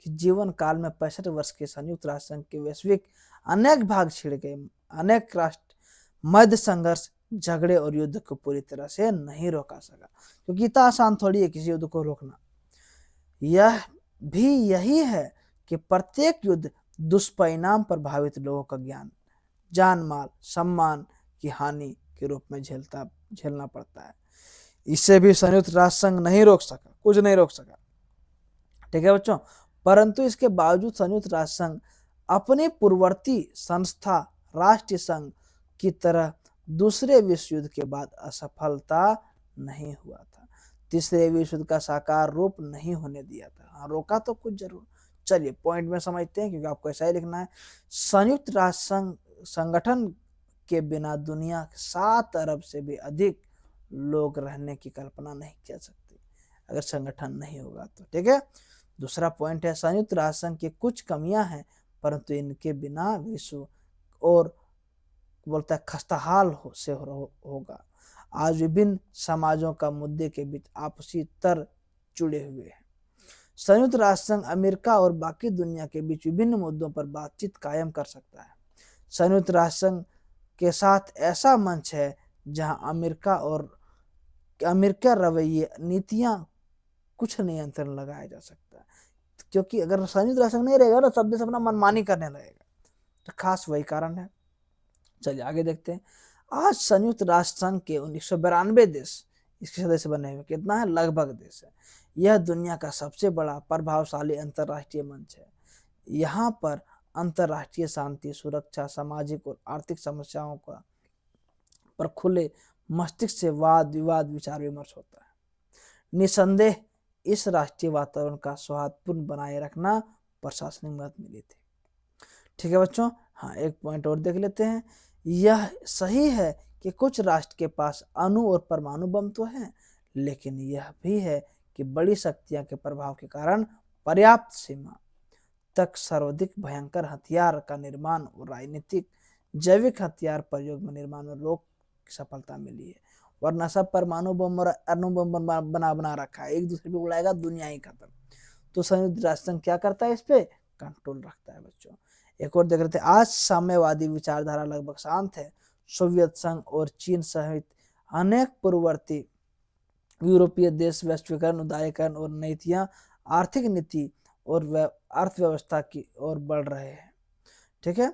कि जीवन काल में 65 वर्ष के संयुक्त राष्ट्र संघ के वैश्विक अनेक भाग छिड़ गए। अनेक राष्ट्र मध्य संघर्ष, झगड़े और युद्ध को पूरी तरह से नहीं रोका सका, क्योंकि इतना आसान थोड़ी है किसी युद्ध को रोकना। यह भी यही है कि प्रत्येक युद्ध दुष्परिणाम प्रभावित लोगों का ज्ञान, जान माल, सम्मान की हानि के रूप में झेलना पड़ता है। इसे भी संयुक्त राष्ट्र संघ नहीं रोक सका, कुछ नहीं रोक सका, ठीक है बच्चों। परंतु इसके बावजूद संयुक्त राष्ट्र संघ अपनी पूर्ववर्ती संस्था राष्ट्रीय संघ की तरह दूसरे विश्व युद्ध के बाद असफलता नहीं हुआ था, तीसरे विश्व युद्ध का साकार रूप नहीं होने दिया था। हाँ, रोका तो कुछ जरूर। चलिए पॉइंट में समझते हैं, क्योंकि आपको ऐसा ही लिखना है। संयुक्त राष्ट्र संघ संगठन के बिना दुनिया 7 अरब से भी अधिक लोग रहने की कल्पना नहीं कर सकते, अगर संगठन नहीं होगा तो, ठीक है। दूसरा पॉइंट है संयुक्त राष्ट्र संघ की कुछ कमियां हैं, परंतु इनके बिना विश्व और बोलता है खस्ताहाल होगा। आज विभिन्न समाजों का मुद्दे के बीच आपसी तर जुड़े हुए हैं। संयुक्त राष्ट्र संघ अमेरिका और बाकी दुनिया के बीच विभिन्न मुद्दों पर बातचीत कायम कर सकता है। संयुक्त राष्ट्र संघ के साथ ऐसा मंच है जहां अमेरिका रवैये नीतियां कुछ नियंत्रण लगाया जा सकता है, क्योंकि अगर संयुक्त राष्ट्र संघ नहीं रहेगा ना, सब देश अपना मनमानी करने लगेगा। तो खास वही कारण है। चलिए आगे देखते हैं। आज संयुक्त राष्ट्र संघ के 192 देश इसके सदस्य बने हुए। कितना है? लगभग देश है। यह दुनिया का सबसे बड़ा प्रभावशाली अंतरराष्ट्रीय मंच है। यहाँ पर अंतरराष्ट्रीय शांति, सुरक्षा, सामाजिक और आर्थिक समस्याओं का पर खुले मस्तिष्क से वाद विवाद विचार विमर्श होता है। निसंदेह इस राष्ट्रीय वातावरण का सौहार्दपूर्ण बनाए रखना प्रशासनिक मदद मिली थी। ठीक है बच्चों, हाँ एक पॉइंट और देख लेते हैं। यह सही है कि कुछ राष्ट्र के पास अणु और परमाणु बम तो हैं, लेकिन यह भी है कि बड़ी शक्तियां के प्रभाव के कारण पर्याप्त सीमा तक सर्वाधिक भयंकर हथियार का निर्माण और राजनीतिक जैविक हथियार प्रयोग में निर्माण में रोक की सफलता मिली है। वरना सब परमाणु बम और अणु बम बना रखा है, एक दूसरे पे उड़ाएगा, दुनिया ही खत्म। तो संयुक्त राष्ट्र संघ क्या करता है? इस पे कंट्रोल रखता है बच्चों। एक और देख रहे थे। आज साम्यवादी विचारधारा लगभग शांत है। सोवियत संघ और चीन सहित अनेक पूर्ववर्ती यूरोपीय देश वैश्वीकरण, उदारीकरण और नीतियां आर्थिक नीति और अर्थव्यवस्था की ओर बढ़ रहे हैं। ठीक है,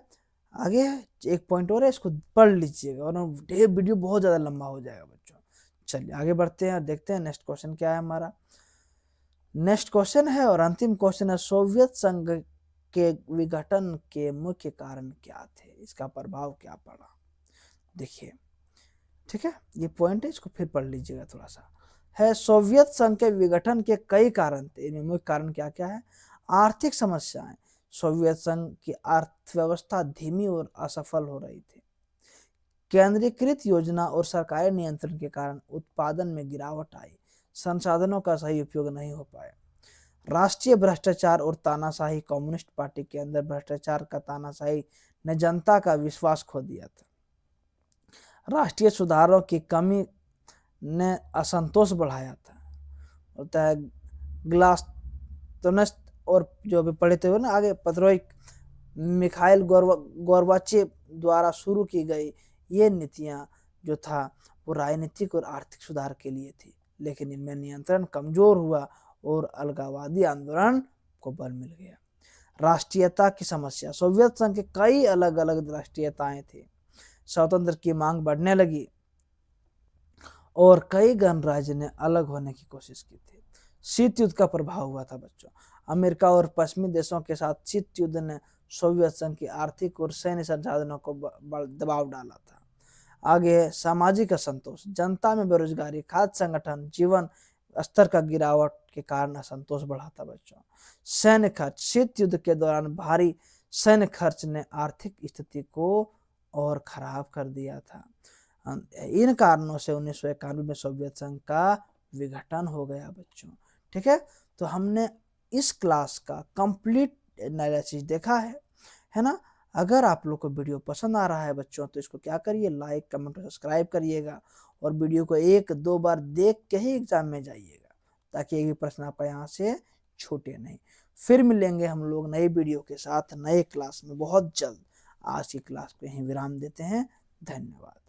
आगे एक पॉइंट और है, इसको पढ़ लीजिएगा और वीडियो बहुत ज्यादा लंबा हो जाएगा बच्चों। चलिए आगे बढ़ते हैं, देखते हैं नेक्स्ट क्वेश्चन क्या है हमारा। नेक्स्ट क्वेश्चन है और अंतिम क्वेश्चन है, सोवियत संघ के विघटन के मुख्य कारण क्या थे? इसका प्रभाव क्या पड़ा? देखिए, ठीक है, ये पॉइंट है, इसको फिर पढ़ लीजिएगा थोड़ा सा। है सोवियत संघ के विघटन के कई कारण थे। इनमें मुख्य कारण क्या क्या है? आर्थिक समस्याएं। सोवियत संघ की अर्थव्यवस्था धीमी और असफल हो रही थी। केंद्रीकृत योजना और सरकारी नियंत्रण के कारण उत्पादन में गिरावट आई। संसाधनों का सही उपयोग नहीं हो पाया। राष्ट्रीय भ्रष्टाचार और तानाशाही। कम्युनिस्ट पार्टी के अंदर भ्रष्टाचार का तानाशाही ने जनता का विश्वास खो दिया था। राष्ट्रीय सुधारों की कमी ने असंतोष बढ़ाया था। होता है ग्लास्तोनस्त और जो भी पढ़े थे ना आगे, पत्रोइक मिखाइल गोर्बाचेव द्वारा शुरू की गई ये नीतियां जो था वो राजनीतिक और आर्थिक सुधार के लिए थी, लेकिन इनमें नियंत्रण कमजोर हुआ और अलगाववादी आंदोलन को बल मिल गया। राष्ट्रीयता की समस्या। सोवियत संघ के कई अलग अलग राष्ट्रीयताएं थी। स्वतंत्र की मांग बढ़ने लगी और कई गणराज्य ने अलग होने की कोशिश की थी। शीत युद्ध का प्रभाव हुआ था बच्चों। अमेरिका और पश्चिमी देशों के साथ शीत युद्ध ने सोवियत संघ की आर्थिक और सैन्य संसाधनों को दबाव डाला था। आगे सामाजिक असंतोष। जनता में बेरोजगारी, खाद्य संगठन, जीवन स्तर का गिरावट के कारण असंतोष बढ़ा था बच्चों। सैन्य खर्च। शीत युद्ध के दौरान भारी सैन्य खर्च ने आर्थिक स्थिति को और खराब कर दिया था। इन कारणों से 1991 में सोवियत संघ का विघटन हो गया बच्चों। ठीक है, तो हमने इस क्लास का कंप्लीट एनालिसिस देखा है ना। अगर आप लोग को वीडियो पसंद आ रहा है बच्चों तो इसको क्या करिए, लाइक कमेंट और सब्सक्राइब करिएगा और वीडियो को 1-2 बार देख के ही एग्जाम में जाइएगा, ताकि एक भी प्रश्न आप यहाँ से छूटे नहीं। फिर मिलेंगे हम लोग नए वीडियो के साथ नए क्लास में बहुत जल्द। आज की क्लास को यहीं विराम देते हैं। धन्यवाद।